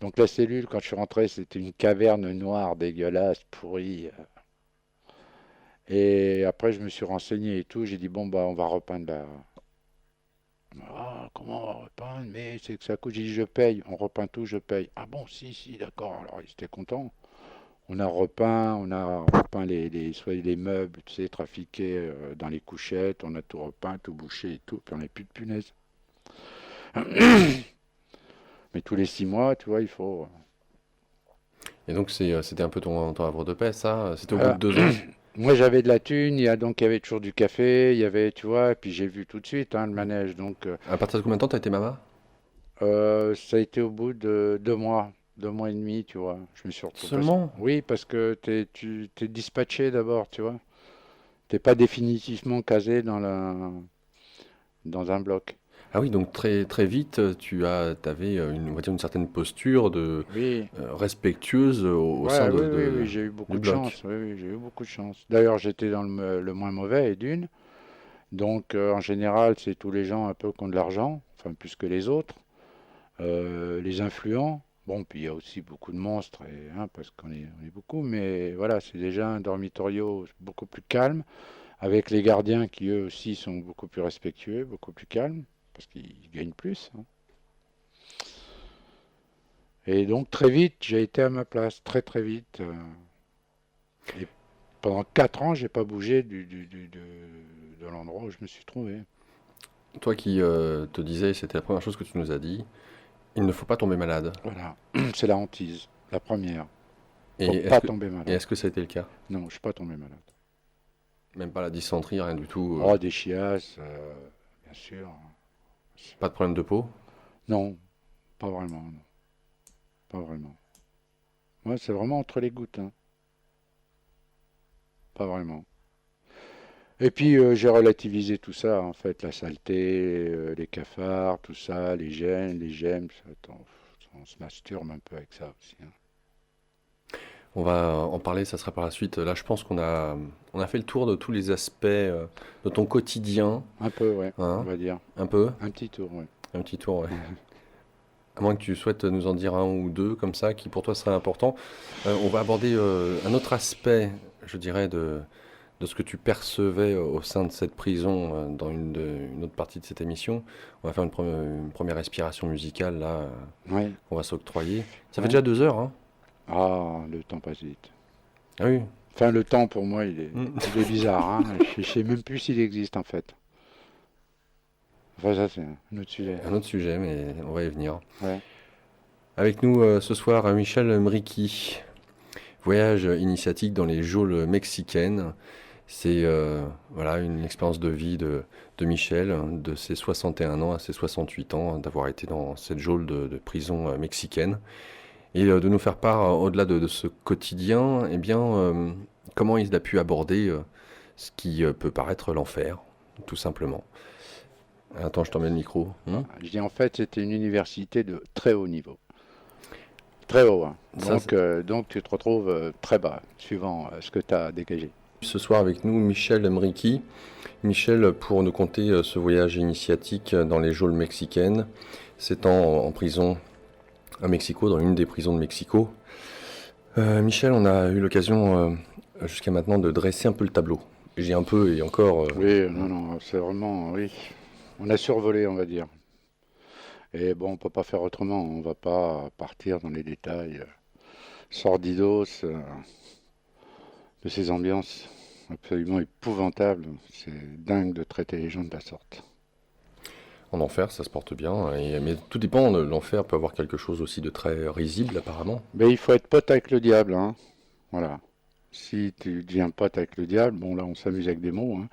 Donc la cellule, quand je suis rentré, c'était une caverne noire, dégueulasse, pourrie. Et après, je me suis renseigné et tout. J'ai dit, bon, bah, on va repeindre la. Ah, comment on va repeindre? Mais c'est que ça coûte. J'ai dit, je paye. On repeint tout, je paye. Ah bon, si, si, d'accord. Alors, ils étaient contents. On a repeint soit les meubles, tu sais, trafiqués dans les couchettes. On a tout repeint, tout bouché et tout. Puis on n'a plus de punaises. Mais tous les 6 mois, tu vois, il faut. Et donc c'était un peu ton havre de paix, ça? C'était au bout de Voilà. 2 ans? Moi, j'avais de la thune, il y avait toujours du café, il y avait, tu vois, et puis j'ai vu tout de suite hein, le manège. Donc, À partir de combien de temps t'as été maman? ça a été au bout de 2 mois, 2 mois et demi, tu vois. Je me suis retrouvé. Seulement? Oui, parce que tu t'es dispatché d'abord, tu vois. T'es pas définitivement casé dans un bloc. Ah oui, donc très très vite, t'avais on va dire une certaine posture Oui, respectueuse au sein ouais, oui, oui, oui, j'ai eu beaucoup du de bloc. chance. Oui, oui, j'ai eu beaucoup de chance. D'ailleurs, j'étais dans le moins mauvais et d'une. Donc, en général, c'est tous les gens un peu qui ont de l'argent, enfin plus que les autres. Les influents. Bon, puis il y a aussi beaucoup de monstres, hein, parce on est beaucoup, mais voilà, c'est déjà un dormitorio beaucoup plus calme, avec les gardiens qui eux aussi sont beaucoup plus respectueux, beaucoup plus calmes, parce qu'ils gagnent plus, hein. Et donc très vite, j'ai été à ma place, très très vite. Et pendant 4 ans, j'ai pas bougé de l'endroit où je me suis trouvé. Toi qui te disais, c'était la première chose que tu nous as dit, il ne faut pas tomber malade. Voilà, c'est la hantise, la première. Faut Et est-ce pas que, tomber et malade. est-ce que ça a été le cas? Non, je suis pas tombé malade. Même pas la dysenterie, rien du tout, Oh, des chiasses, bien sûr. pas de problème de peau? Non, pas vraiment, non. Pas vraiment. Moi, c'est vraiment entre les gouttes, hein. Pas vraiment. Et puis, j'ai relativisé tout ça, en fait, la saleté, les cafards, tout ça, les gemmes, ça, on se masturbe un peu avec ça aussi, hein. On va en parler, ça sera par la suite. Là, je pense qu'on a fait le tour de tous les aspects de ton quotidien, Un peu, ouais, on hein, va dire. un peu, Un petit tour, ouais. un petit tour, ouais. À moins que tu souhaites nous en dire un ou deux comme ça, qui pour toi seraient importants. On va aborder un autre aspect, je dirais, de de ce que tu percevais au sein de cette prison dans une autre partie de cette émission. On va faire une première respiration musicale là, Ouais, qu'on va s'octroyer. Ça fait ouais. déjà 2 heures, hein? Ah, le temps passe vite. Ah oui. Enfin, le temps pour moi, Mm. il est bizarre, hein. Je sais même plus s'il existe en fait. Enfin, ça, c'est un autre sujet. Un autre sujet, mais on va y venir. Ouais. Avec nous ce soir, Michel Mriki. Voyage initiatique dans les geôles mexicaines. C'est voilà, une expérience de vie de Michel, de ses 61 ans à ses 68 ans, d'avoir été dans cette geôle de prison mexicaine. Et de nous faire part, au-delà de ce quotidien, eh bien, comment il a pu aborder ce qui peut paraître l'enfer, tout simplement. Attends, je t'en mets le micro. Je dis en fait, c'était une université de très haut niveau. Très haut, hein. Ça, Donc tu te retrouves très bas, suivant ce que tu as dégagé. ce soir avec nous, Michel Mriki. Michel, pour nous conter ce voyage initiatique dans les geôles mexicaines, s'étant en prison à Mexico, dans l'une des prisons de Mexico. Michel, on a eu l'occasion jusqu'à maintenant de dresser un peu le tableau. J'ai un peu et encore... Oui, non, non, c'est vraiment, oui. On a survolé, on va dire. Et bon, on peut pas faire autrement. On va pas partir dans les détails sordidos de ces ambiances absolument épouvantables. C'est dingue de traiter les gens de la sorte. En enfer, ça se porte bien. Mais tout dépend, l'enfer peut avoir quelque chose aussi de très risible apparemment. Mais il faut être pote avec le diable, hein. Voilà. Si tu deviens pote avec le diable, bon là on s'amuse avec des mots, hein.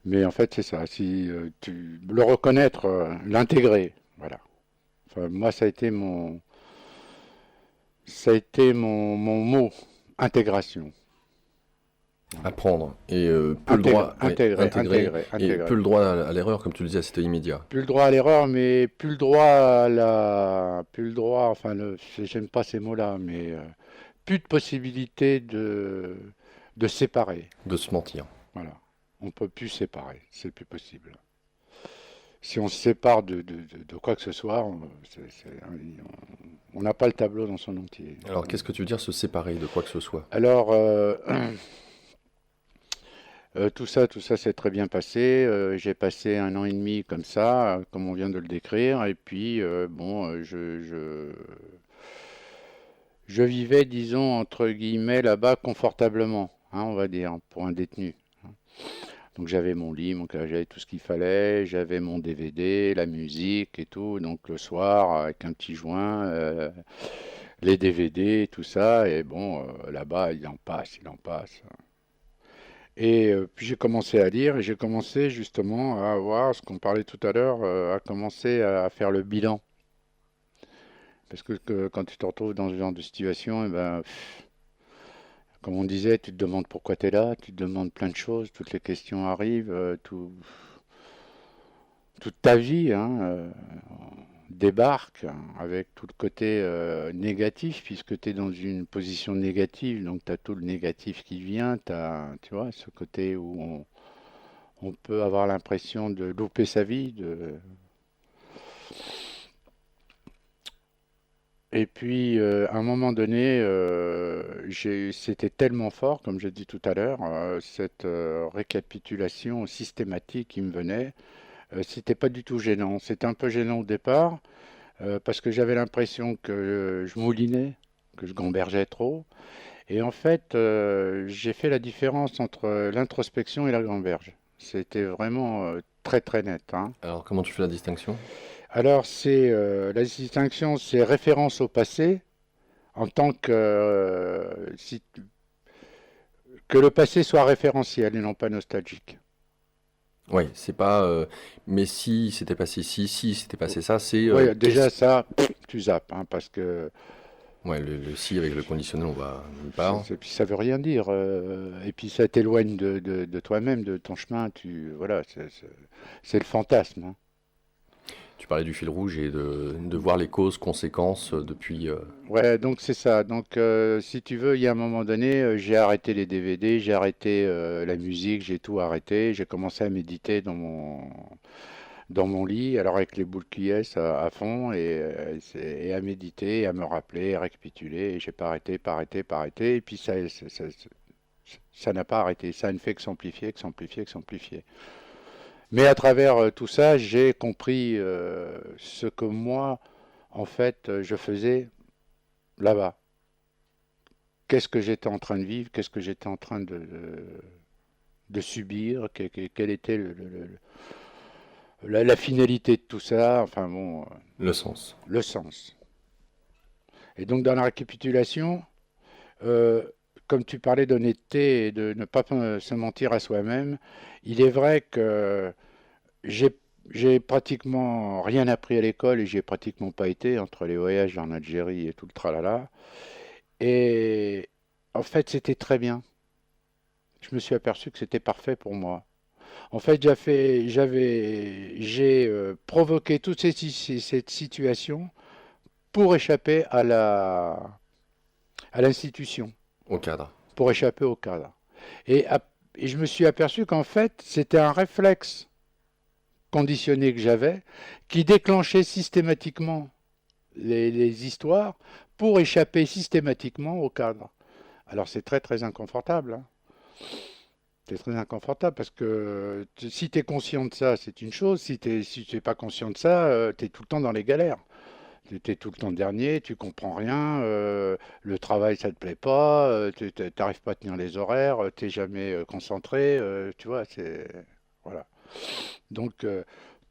Mais en fait c'est ça. Si tu le reconnaître, l'intégrer, voilà. Enfin, moi ça a été mon mot, intégration. Voilà. Apprendre. Et peu le droit... oui, intégrer. Et Intégrer. peu le droit à l'erreur, comme tu le disais, c'était immédiat. Plus le droit à l'erreur, mais plus le droit à plus le droit, enfin, j'aime pas ces mots-là, mais plus de possibilité de séparer. De se mentir. Voilà. On peut plus séparer, c'est plus possible. Si on se sépare de quoi que ce soit, on n'a pas le tableau dans son entier. Alors, qu'est-ce que tu veux dire, se séparer de quoi que ce soit? Alors, tout ça s'est très bien passé. J'ai passé 1 an et demi comme ça, comme on vient de le décrire. Et puis, bon, je vivais, disons, entre guillemets, là-bas confortablement, hein, on va dire, pour un détenu. Donc j'avais mon lit, j'avais tout ce qu'il fallait, j'avais mon DVD, la musique et tout. Donc le soir, avec un petit joint, les DVD, tout ça. Et bon, là-bas, il en passe, il en passe. Et puis j'ai commencé à lire et j'ai commencé justement à voir ce qu'on parlait tout à l'heure, à commencer à faire le bilan. Parce que quand tu te retrouves dans ce genre de situation, eh ben, comme on disait, tu te demandes pourquoi tu es là, tu te demandes plein de choses, toutes les questions arrivent, toute ta vie, hein, débarque, hein, avec tout le côté négatif, puisque tu es dans une position négative, donc tu as tout le négatif qui vient, tu vois, ce côté où on peut avoir l'impression de louper sa vie. Et puis, à un moment donné, c'était tellement fort, comme je dis tout à l'heure, cette récapitulation systématique qui me venait. C'était pas du tout gênant. C'était un peu gênant au départ, parce que j'avais l'impression que je moulinais, que je gambergeais trop. Et en fait, j'ai fait la différence entre l'introspection et la gamberge. C'était vraiment très très net, hein. Alors, comment tu fais la distinction? Alors, la distinction, c'est référence au passé en tant que le passé soit référentiel et non pas nostalgique. Oui, c'est pas. Mais si c'était passé ci, si c'était passé ça, c'est. Oui, déjà ça, tu zappes, hein, parce que Ouais, le si avec le conditionnel, on va nulle part. puis ça veut rien dire. Et puis ça t'éloigne de toi-même, de ton chemin. Voilà, c'est le fantasme, hein. Tu parlais du fil rouge et de voir les causes, conséquences depuis. Ouais, donc c'est ça. Donc si tu veux, il y a un moment donné, j'ai arrêté les DVD, j'ai arrêté la musique, j'ai tout arrêté. J'ai commencé à méditer dans mon lit, alors avec les boules qui est à fond, et à méditer, et à me rappeler, à récapituler. Et j'ai pas arrêté, pas arrêté, pas arrêté. Et puis Ça n'a pas arrêté, ça ne fait que s'amplifier, que s'amplifier, que s'amplifier. Mais à travers tout ça, j'ai compris ce que moi, en fait, je faisais là-bas. Qu'est-ce que j'étais en train de vivre, qu'est-ce que j'étais en train de subir, quelle était la finalité de tout ça, enfin bon, Le sens. le sens. Et donc dans la récapitulation, euh, comme tu parlais d'honnêteté et de ne pas se mentir à soi-même, il est vrai que j'ai j'ai pratiquement rien appris à l'école et j'y ai pratiquement pas été entre les voyages en Algérie et tout le tralala. Et en fait, c'était très bien. Je me suis aperçu que c'était parfait pour moi. En fait, j'ai provoqué toute cette situation pour échapper à l'institution, Au cadre. pour échapper au cadre. Et, et je me suis aperçu qu'en fait, c'était un réflexe conditionné que j'avais qui déclenchait systématiquement les histoires pour échapper systématiquement au cadre. Alors c'est très très inconfortable, hein. C'est très inconfortable parce que si tu es conscient de ça, c'est une chose. Si tu n'es pas conscient de ça, tu es tout le temps dans les galères. Tu es tout le temps dernier, tu comprends rien, le travail ça te plaît pas, tu n'arrives pas à tenir les horaires, tu n'es jamais concentré, tu vois, c'est... Voilà. Donc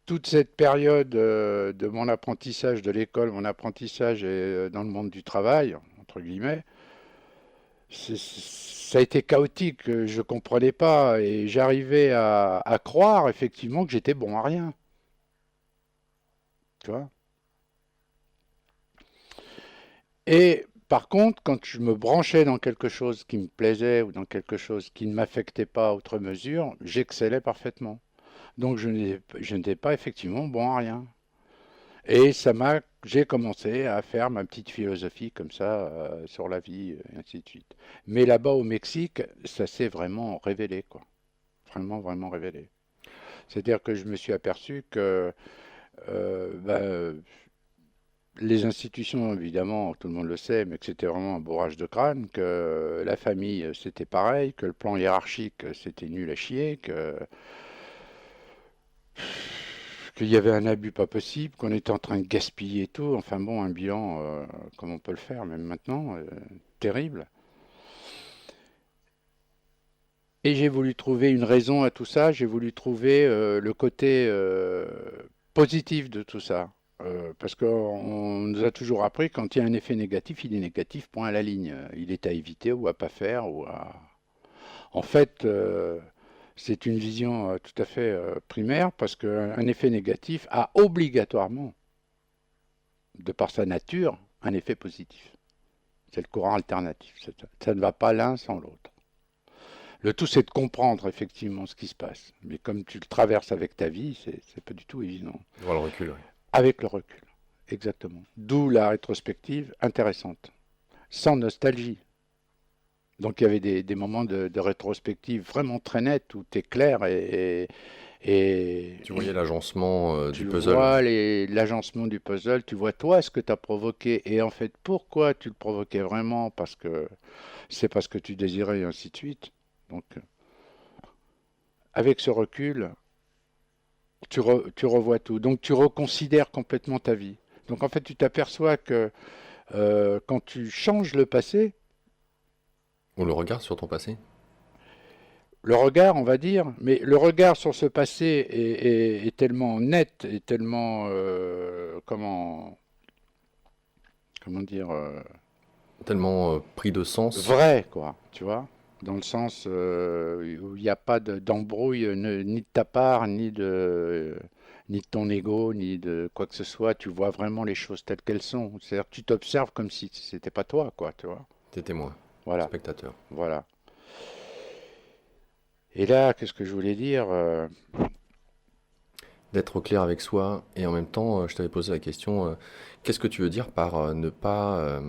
toute cette période de mon apprentissage de l'école, mon apprentissage dans le monde du travail, entre guillemets, ça a été chaotique, je comprenais pas et j'arrivais à croire effectivement que j'étais bon à rien, tu vois. Et par contre, quand je me branchais dans quelque chose qui me plaisait ou dans quelque chose qui ne m'affectait pas outre mesure, j'excellais parfaitement. Donc je n'étais pas effectivement bon à rien. Et j'ai commencé à faire ma petite philosophie comme ça sur la vie et ainsi de suite. Mais là-bas au Mexique, ça s'est vraiment révélé, quoi. Vraiment, vraiment révélé. C'est-à-dire que je me suis aperçu que bah, les institutions, évidemment, tout le monde le sait, mais que c'était vraiment un bourrage de crâne, que la famille, c'était pareil, que le plan hiérarchique, c'était nul à chier, qu'il y avait un abus pas possible, qu'on était en train de gaspiller tout. Enfin bon, un bilan, comme on peut le faire, même maintenant, terrible. Et j'ai voulu trouver une raison à tout ça, j'ai voulu trouver le côté positif de tout ça. Parce qu'on nous a toujours appris quand il y a un effet négatif, il est négatif, point à la ligne. Il est à éviter ou à pas faire. En fait, c'est une vision tout à fait primaire parce qu'un effet négatif a obligatoirement, de par sa nature, un effet positif. C'est le courant alternatif. Ça ne va pas l'un sans l'autre. Le tout, c'est de comprendre effectivement ce qui se passe. Mais comme tu le traverses avec ta vie, c'est pas du tout évident. Voir le recul, oui. Avec le recul, exactement. D'où la rétrospective intéressante, sans nostalgie. Donc il y avait des moments de rétrospective vraiment très nets où tu es clair et Tu voyais l'agencement du tu puzzle. vois l'agencement du puzzle, tu vois toi ce que tu as provoqué et en fait pourquoi tu le provoquais vraiment, parce que c'est parce que tu désirais et ainsi de suite. Donc avec ce recul, tu revois tout. Donc tu reconsidères complètement ta vie. Donc en fait tu t'aperçois que quand tu changes le passé, Ou le regard sur ton passé. le regard, on va dire, mais le regard sur ce passé est tellement net, et tellement, comment dire, Tellement pris de sens. vrai, quoi, tu vois, dans le sens où il n'y a pas d'embrouille ni de ta part, ni de ton ego, ni de quoi que ce soit. Tu vois vraiment les choses telles qu'elles sont. C'est-à-dire que tu t'observes comme si c'était pas toi, quoi, tu vois. T'es témoin, Voilà, spectateur. voilà. Et là, qu'est-ce que je voulais dire D'être au clair avec soi. Et en même temps, je t'avais posé la question, qu'est-ce que tu veux dire par ne pas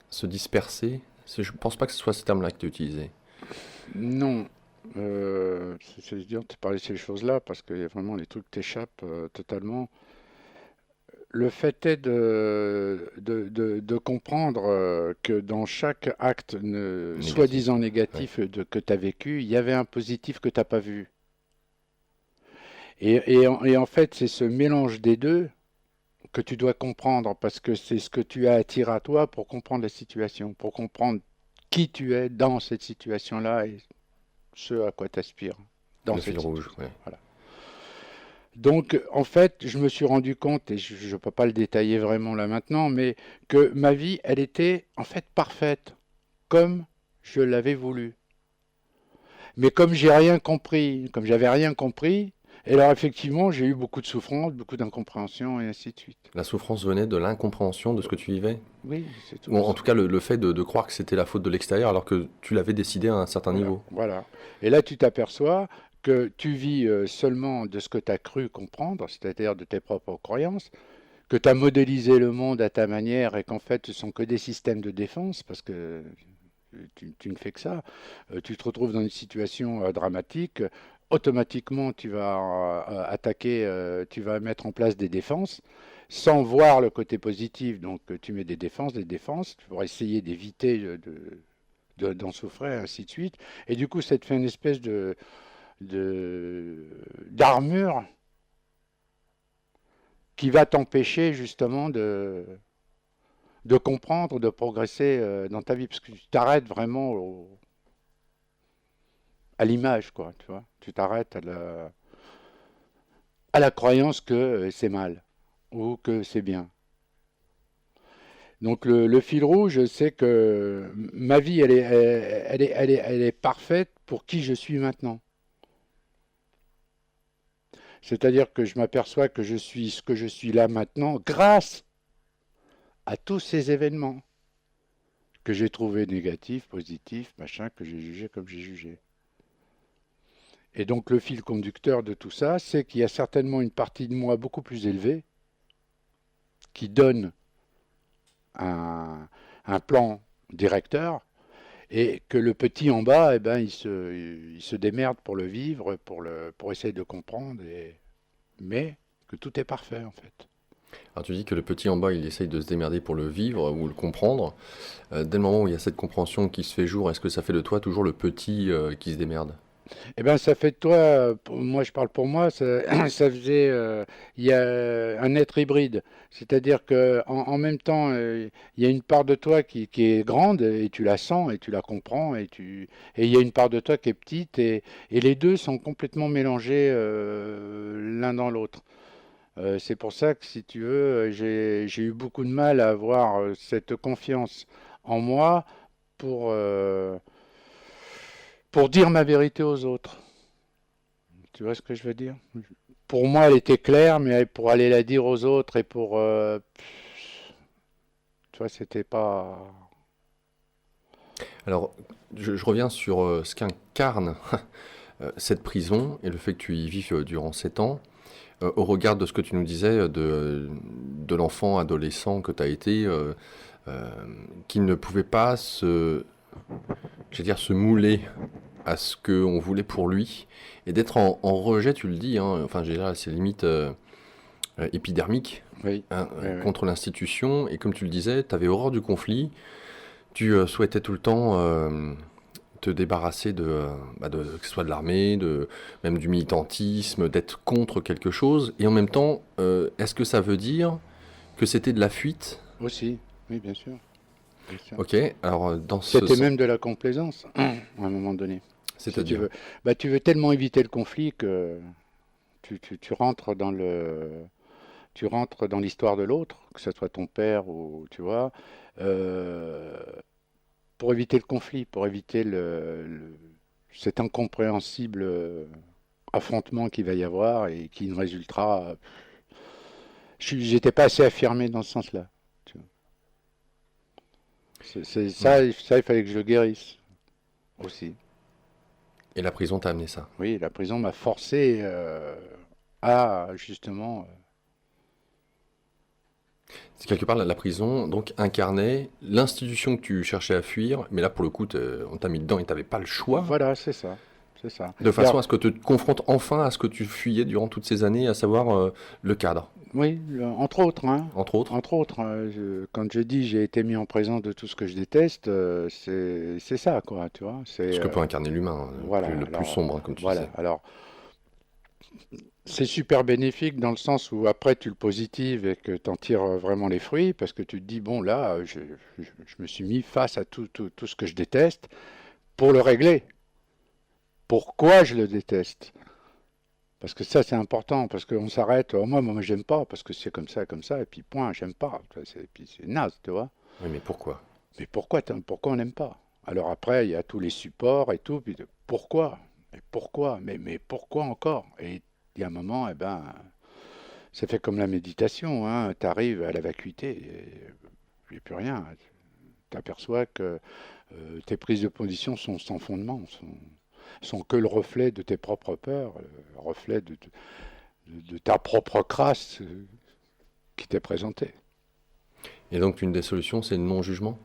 se disperser? Je pense pas que ce soit ce terme-là que tu utilisais. Non, c'est dur de te parler de ces choses-là parce que vraiment les trucs t'échappent totalement. le fait est de comprendre que dans chaque acte Négatif. soi-disant Ouais. négatif que tu as vécu, il y avait un positif que tu n'as pas vu. Et en fait, c'est ce mélange des deux que tu dois comprendre parce que c'est ce que tu as attiré à toi pour comprendre la situation, pour comprendre qui tu es dans cette situation-là et ce à quoi tu aspires dans Le fil cette rouge, situation. ouais. Voilà. Donc, en fait, je me suis rendu compte, et je ne peux pas le détailler vraiment là maintenant, mais que ma vie, elle était en fait parfaite, comme je l'avais voulu. Mais comme j'ai rien compris, comme j'avais rien compris, et alors effectivement, j'ai eu beaucoup de souffrance, beaucoup d'incompréhension, et ainsi de suite. La souffrance venait de l'incompréhension de ce que tu vivais? Oui, c'est tout. Ou en tout cas, le fait de croire que c'était la faute de l'extérieur alors que tu l'avais décidé à un certain Voilà, niveau. voilà. Et là, tu t'aperçois que tu vis seulement de ce que tu as cru comprendre, c'est-à-dire de tes propres croyances, que tu as modélisé le monde à ta manière et qu'en fait, ce sont que des systèmes de défense, parce que tu ne fais que ça. Tu te retrouves dans une situation dramatique, automatiquement, tu vas attaquer, tu vas mettre en place des défenses sans voir le côté positif. Donc, tu mets des défenses, pour essayer d'éviter d'en souffrir, et ainsi de suite. Et du coup, ça te fait une espèce de d'armure qui va t'empêcher justement de comprendre, de progresser dans ta vie, parce que tu t'arrêtes vraiment à l'image, quoi, tu vois. Tu t'arrêtes à la croyance que c'est mal ou que c'est bien. Donc le fil rouge, c'est que ma vie, elle est parfaite pour qui je suis maintenant. C'est-à-dire que je m'aperçois que je suis ce que je suis là maintenant grâce à tous ces événements que j'ai trouvés négatifs, positifs, machin, que j'ai jugé comme j'ai jugé. Et donc le fil conducteur de tout ça, c'est qu'il y a certainement une partie de moi beaucoup plus élevée qui donne un, un plan directeur et que le petit en bas, eh ben, il se démerde pour le vivre, pour essayer de comprendre, mais que tout est parfait en fait. Alors tu dis que le petit en bas, il essaye de se démerder pour le vivre ou le comprendre. Dès le moment où il y a cette compréhension qui se fait jour, est-ce que ça fait de toi toujours le petit qui se démerde? Eh ben, ça fait de toi, moi je parle pour moi, ça, ça faisait, il y a un être hybride. C'est-à-dire que en même temps, il y a une part de toi qui est grande et tu la sens et tu la comprends et il y a une part de toi qui est petite et les deux sont complètement mélangés l'un dans l'autre. C'est pour ça que si tu veux, j'ai eu beaucoup de mal à avoir cette confiance en moi pour, euh, pour dire ma vérité aux autres. Tu vois ce que je veux dire? Pour moi, elle était claire, mais pour aller la dire aux autres et pour... tu vois, c'était pas... Alors, je reviens sur ce qu'incarne cette prison et le fait que tu y vives durant 7 ans. Au regard de ce que tu nous disais de l'enfant adolescent que tu as été, euh, qui ne pouvait pas je veux dire, se mouler à ce qu'on voulait pour lui, et d'être en rejet, tu le dis, hein, enfin, j'ai là, c'est limite épidermique, Oui, hein, oui, oui. contre l'institution, et comme tu le disais, tu avais horreur du conflit, tu souhaitais tout le temps te débarrasser que ce soit de l'armée, même du militantisme, d'être contre quelque chose, et en même temps, est-ce que ça veut dire que c'était de la fuite? Aussi, oui, bien sûr, bien sûr. Ok, alors dans ce C'était sens, même de la complaisance, à un moment donné, si tu c'est-à-dire, veux. Bah, tu veux tellement éviter le conflit que tu rentres tu rentres dans l'histoire de l'autre, que ce soit ton père ou, tu vois, euh, pour éviter le conflit, pour éviter cet incompréhensible affrontement qu'il va y avoir et qui ne résultera. J'étais pas assez affirmé dans ce sens-là. Tu vois. ouais. Ça, il fallait que je le guérisse aussi. Et la prison t'a amené ça. Oui, la prison m'a forcé à justement. C'est quelque part la prison, donc incarnait l'institution que tu cherchais à fuir, mais là pour le coup, on t'a mis dedans et t'avais pas le choix. Voilà, c'est ça. c'est ça. De façon à ce que tu te confrontes enfin à ce que tu fuyais durant toutes ces années, à savoir le cadre, Oui, entre autres, hein. entre autres. Entre autres, quand je dis j'ai été mis en présence de tout ce que je déteste, c'est ça, quoi, tu vois. Ce que peut incarner l'humain, Voilà, le plus alors, sombre, hein, comme tu voilà. disais. Alors, c'est super bénéfique dans le sens où après tu le positives et que tu en tires vraiment les fruits parce que tu te dis, bon, là, je me suis mis face à tout ce que je déteste pour le régler. Pourquoi je le déteste? Parce que ça, c'est important, parce qu'on s'arrête, oh, moi, j'aime pas, parce que c'est comme ça, et puis point, j'aime pas. Et puis c'est naze, tu vois. Oui, mais pourquoi? Mais pourquoi on n'aime pas? Alors après, il y a tous les supports et tout, puis pourquoi? Mais pourquoi? Mais pourquoi encore? Et il y a un moment, eh ben, ça fait comme la méditation, hein, tu arrives à la vacuité, et il n'y a plus rien. Tu aperçois que tes prises de position sont sans fondement, sont que le reflet de tes propres peurs, le reflet de ta propre crasse qui t'est présentée. Et donc, une des solutions, c'est le non-jugement?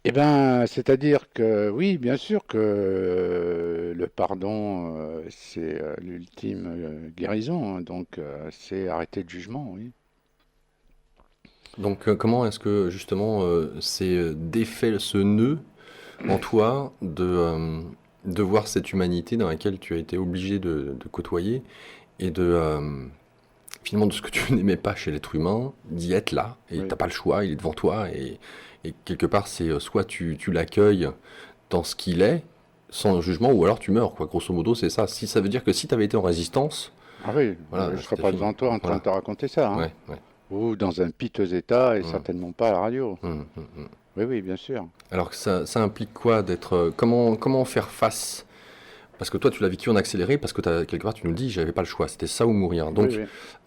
Eh bien, c'est-à-dire que oui, bien sûr que le pardon, c'est l'ultime guérison, hein, donc c'est arrêter le jugement, oui. Donc, comment est-ce que, justement, c'est défait ce nœud en toi de voir cette humanité dans laquelle tu as été obligé de côtoyer et finalement, de ce que tu n'aimais pas chez l'être humain, d'y être là, et Oui, t'as pas le choix, il est devant toi, et quelque part, c'est soit tu l'accueilles dans ce qu'il est, sans jugement, ou alors tu meurs, quoi. Grosso modo, c'est ça. Si ça veut dire que si tu avais été en résistance, ah oui, je voilà, ne serais c'était pas fini. devant toi en train de Voilà. te raconter ça, hein. Ouais, ouais. Ou dans un piteux état et Hum, certainement pas à la radio. hum, hum, hum. Oui, oui, bien sûr. Alors que ça implique quoi d'être. Comment faire face? Parce que toi, tu l'as vécu en accéléré, parce que quelque part, tu nous le dis, j'avais pas le choix, c'était ça ou mourir. Oui, Donc,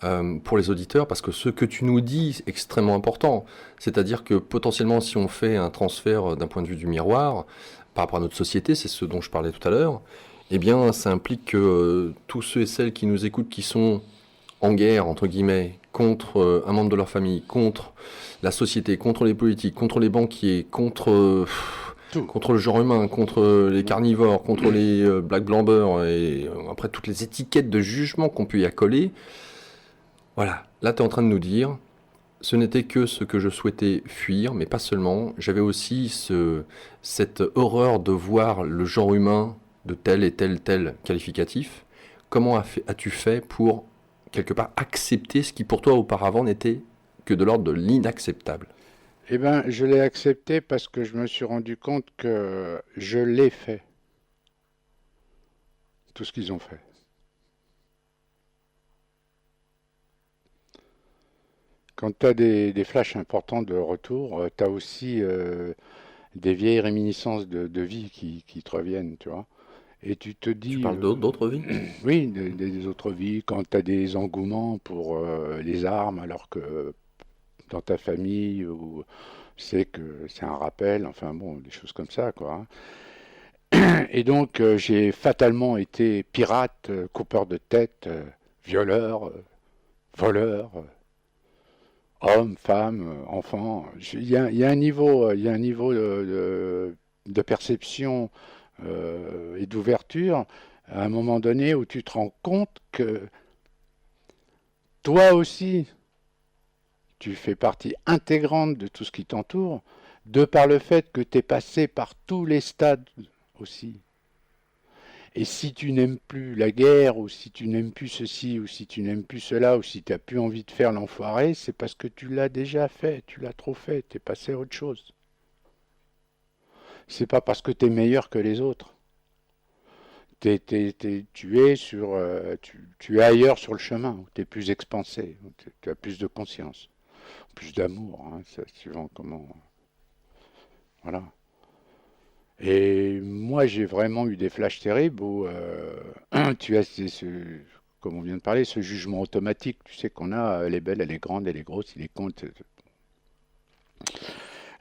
oui. pour les auditeurs, parce que ce que tu nous dis est extrêmement important, c'est-à-dire que potentiellement, si on fait un transfert d'un point de vue du miroir, par rapport à notre société, c'est ce dont je parlais tout à l'heure, eh bien, ça implique que tous ceux et celles qui nous écoutent, qui sont en guerre, entre guillemets, contre un membre de leur famille, contre la société, contre les politiques, contre les banquiers, Tout. contre le genre humain, contre les carnivores, contre les black blanc beurre, et après toutes les étiquettes de jugement qu'on peut y accoler, voilà, là tu es en train de nous dire, ce n'était que ce que je souhaitais fuir, mais pas seulement, j'avais aussi cette horreur de voir le genre humain de tel et tel qualificatif. Comment as-tu fait pour, quelque part, accepter ce qui pour toi auparavant n'était que de l'ordre de l'inacceptable? Eh bien, je l'ai accepté parce que je me suis rendu compte que je l'ai fait, tout ce qu'ils ont fait. Quand tu as des flashs importants de retour, tu as aussi des vieilles réminiscences de vie qui te reviennent, tu vois. Et tu te Tu dis, parles d'autres vies? oui, des autres vies, quand tu as des engouements pour les armes, alors que dans ta famille, ou c'est que c'est un rappel, enfin bon, des choses comme ça, quoi, hein. Et donc, j'ai fatalement été pirate, coupeur de tête, violeur, voleur, homme, femme, enfant. Il y a un niveau, il y a un niveau de perception et d'ouverture à un moment donné où tu te rends compte que toi aussi, tu fais partie intégrante de tout ce qui t'entoure, de par le fait que tu es passé par tous les stades aussi. Et si tu n'aimes plus la guerre, ou si tu n'aimes plus ceci, ou si tu n'aimes plus cela, ou si tu n'as plus envie de faire l'enfoiré, c'est parce que tu l'as déjà fait, tu l'as trop fait, tu es passé à autre chose. C'est pas parce que tu es meilleur que les autres. Tu es ailleurs sur le chemin, où tu es plus expansé, où tu as plus de conscience, plus d'amour, hein, suivant comment. Voilà. Et moi, j'ai vraiment eu des flashs terribles où tu as comme on vient de parler, ce jugement automatique, tu sais qu'on a, elle est belle, elle est grande, elle est grosse, il est con.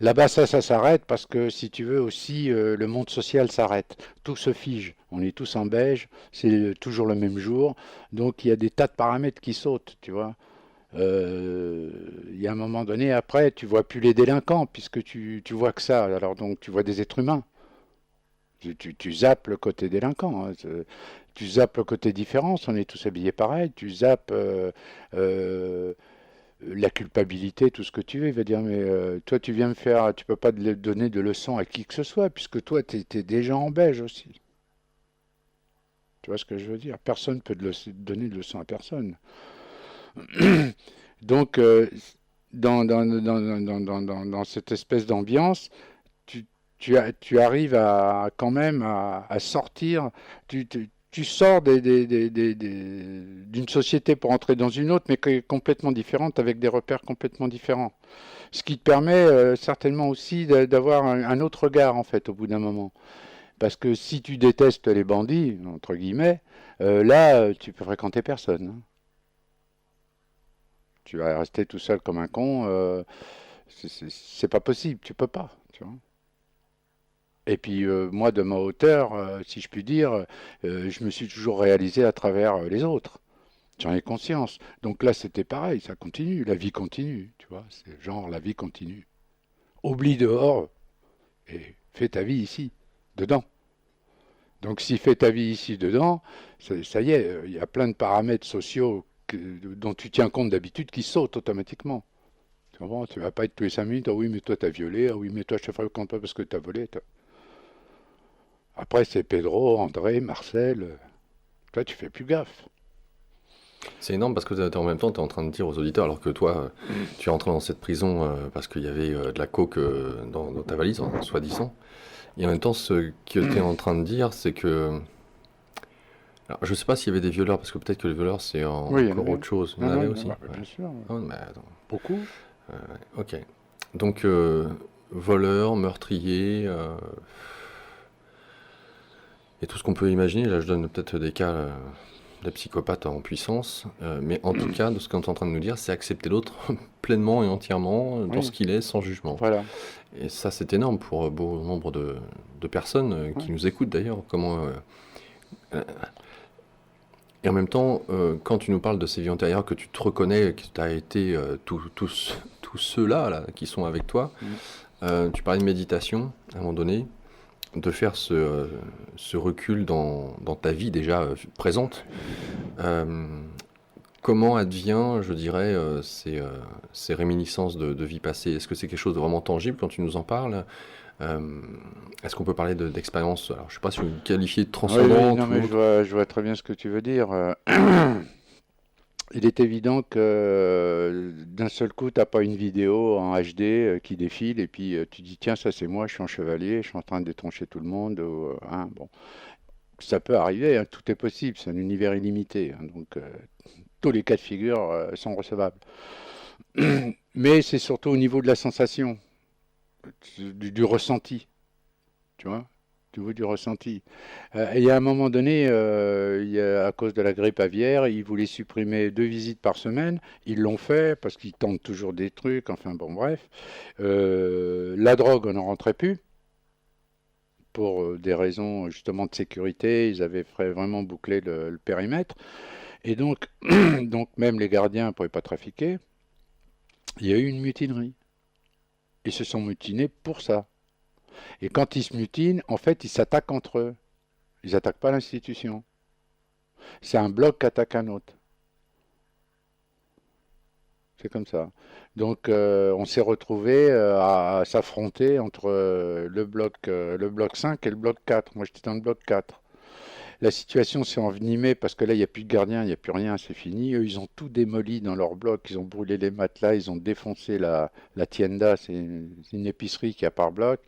Là-bas, ça s'arrête parce que si tu veux aussi, le monde social s'arrête. Tout se fige. On est tous en beige, c'est toujours le même jour. Donc il y a des tas de paramètres qui sautent, tu vois. Il y a un moment donné, après, tu vois plus les délinquants puisque tu vois que ça. Alors donc tu vois des êtres humains. Tu zappes le côté délinquant, hein. Tu zappes le côté différence, on est tous habillés pareil, tu zappes euh, la culpabilité, tout ce que tu veux. Il va dire, mais toi, tu viens me faire, tu peux pas donner de leçons à qui que ce soit, puisque toi, tu es déjà en beige aussi. Tu vois ce que je veux dire? Personne ne peut donner de leçons à personne. Donc, dans cette espèce d'ambiance, tu, tu arrives à quand même à sortir, tu sors d'une société pour entrer dans une autre, mais qui est complètement différente, avec des repères complètement différents. Ce qui te permet certainement aussi d'avoir un autre regard, en fait, au bout d'un moment. Parce que si tu détestes les bandits, entre guillemets, là, tu peux fréquenter personne, hein. Tu vas rester tout seul comme un con, c'est pas possible, tu peux pas, tu vois. Et puis moi, de ma hauteur, si je puis dire, je me suis toujours réalisé à travers les autres. J'en ai conscience. Donc là, c'était pareil, ça continue, la vie continue, tu vois. C'est genre, la vie continue. Oublie dehors et fais ta vie ici, dedans. Donc si fais ta vie ici, dedans, ça y est, il y a plein de paramètres sociaux dont tu tiens compte d'habitude qui sautent automatiquement. Tu comprends? Tu vas pas être tous les 5 minutes, ah oui, mais toi t'as violé, ah oui, mais toi je te fréquente pas parce que t'as volé. Après, c'est Pedro, André, Marcel. Toi, tu fais plus gaffe. C'est énorme parce que en même temps, tu es en train de dire aux auditeurs, alors que toi, tu es entré dans cette prison parce qu'il y avait de la coke dans ta valise, hein, soi-disant. Et en même temps, ce que tu es en train de dire, c'est que. Alors, je sais pas s'il y avait des violeurs, parce que peut-être que les violeurs, c'est Oui, il y en encore avait. autre chose. Il y Non, en avait non, aussi. Ouais. bien sûr. Ah, mais attends. Beaucoup. Ok. Donc, voleurs, meurtriers, et tout ce qu'on peut imaginer. Là, je donne peut-être des cas de psychopathes en puissance. Mais en tout cas, de ce qu'on est en train de nous dire, c'est accepter l'autre pleinement et entièrement dans ce Oui, qu'il est, sans jugement. voilà. Et ça, c'est énorme pour bon nombre de personnes Ouais. qui nous écoutent d'ailleurs. Euh, et en même temps, quand tu nous parles de ces vies antérieures, que tu te reconnais, que tu as été tous ceux-là là, qui sont avec toi, Mm. tu parlais de méditation à un moment donné, de faire ce recul dans ta vie déjà présente. Euh, Comment advient, je dirais, ces réminiscences de vie passée? Est-ce que c'est quelque chose de vraiment tangible quand tu nous en parles? Euh, Est-ce qu'on peut parler d'expérience, alors je ne sais pas si vous qualifiez de Oui, oui, transcendante non, ou mais autre? je vois très bien ce que tu veux dire. Il est évident que d'un seul coup, t'as pas une vidéo en HD qui défile et puis tu dis, tiens, ça c'est moi, je suis un chevalier, je suis en train de détroncher tout le monde. Hein, bon. Ça peut arriver, hein, tout est possible, c'est un univers illimité, hein, donc tous les cas de figure sont recevables. Mais c'est surtout au niveau de la sensation, du ressenti, tu vois, du niveau du ressenti. Et il y a un moment donné, à cause de la grippe aviaire, ils voulaient supprimer 2 visites par semaine. Ils l'ont fait parce qu'ils tentent toujours des trucs, enfin bon, bref. La drogue, on n'en rentrait plus. Pour des raisons justement de sécurité, ils avaient vraiment bouclé le périmètre. Et donc, donc même les gardiens ne pouvaient pas trafiquer. Il y a eu une mutinerie. Ils se sont mutinés pour ça. Et quand ils se mutinent, en fait, ils s'attaquent entre eux. Ils n'attaquent pas l'institution. C'est un bloc qui attaque un autre. C'est comme ça. Donc, on s'est retrouvé à s'affronter entre le bloc 5 et le bloc 4. Moi, j'étais dans le bloc 4. La situation s'est envenimée parce que là, il n'y a plus de gardiens, il n'y a plus rien, c'est fini. Eux, ils ont tout démoli dans leur bloc, ils ont brûlé les matelas, ils ont défoncé la tienda, c'est une épicerie qui a par bloc.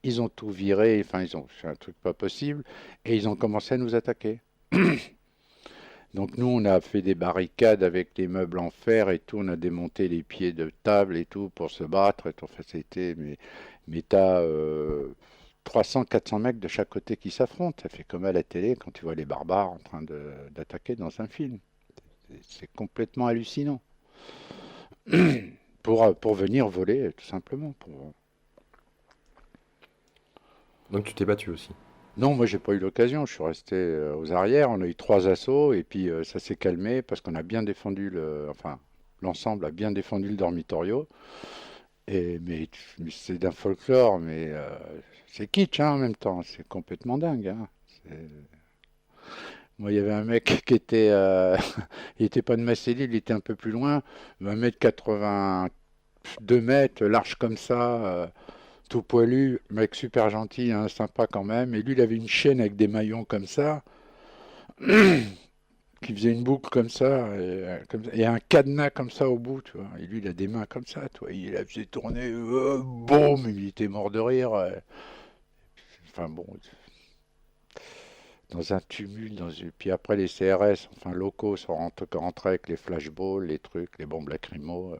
Ils ont tout viré, enfin, ils ont fait un truc pas possible et ils ont commencé à nous attaquer. Donc nous, on a fait des barricades avec des meubles en fer et tout, on a démonté les pieds de table et tout pour se battre. Et tout. Enfin, mais t'as 300, 400 mecs de chaque côté qui s'affrontent. Ça fait comme à la télé quand tu vois les barbares en train d'attaquer dans un film. C'est complètement hallucinant. Pour venir voler, tout simplement. Donc tu t'es battu aussi. Non, moi j'ai pas eu l'occasion, je suis resté aux arrières, on a eu 3 assauts et puis ça s'est calmé parce qu'on a bien défendu enfin l'ensemble a bien défendu le dormitorio. Mais c'est d'un folklore, mais c'est kitsch hein, en même temps, c'est complètement dingue. Hein. C'est- Moi, il y avait un mec qui était, il était pas de Macélie, il était un peu plus loin, 1 m 82 mètres, large comme ça, tout poilu, mec super gentil, hein, sympa quand même. Et lui, il avait une chaîne avec des maillons comme ça, qui faisait une boucle comme ça, et un cadenas comme ça au bout, tu vois. Et lui, il a des mains comme ça, tu vois. Il a fait tourner, boum, il était mort de rire. Enfin bon, dans un tumulte, puis après les CRS, enfin locaux, sont rentrés avec les flashballs, les trucs, les bombes lacrymo.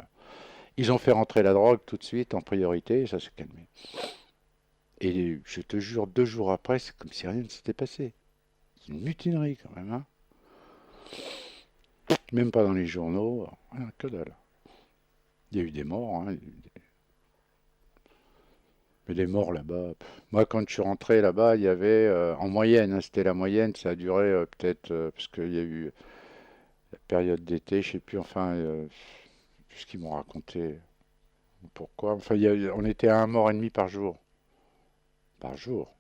Ils ont fait rentrer la drogue tout de suite en priorité, et ça s'est calmé. Et je te jure, 2 jours après, c'est comme si rien ne s'était passé. C'est une mutinerie quand même, hein. Même pas dans les journaux, rien que dalle. Il y a eu des morts, hein, mais les morts là-bas. Moi, quand je suis rentré là-bas, il y avait, en moyenne, hein, c'était la moyenne, ça a duré peut-être, parce qu'il y a eu la période d'été, je sais plus, enfin, ce qu'ils m'ont raconté. Pourquoi? Enfin, on était à un mort et demi par jour. Par jour.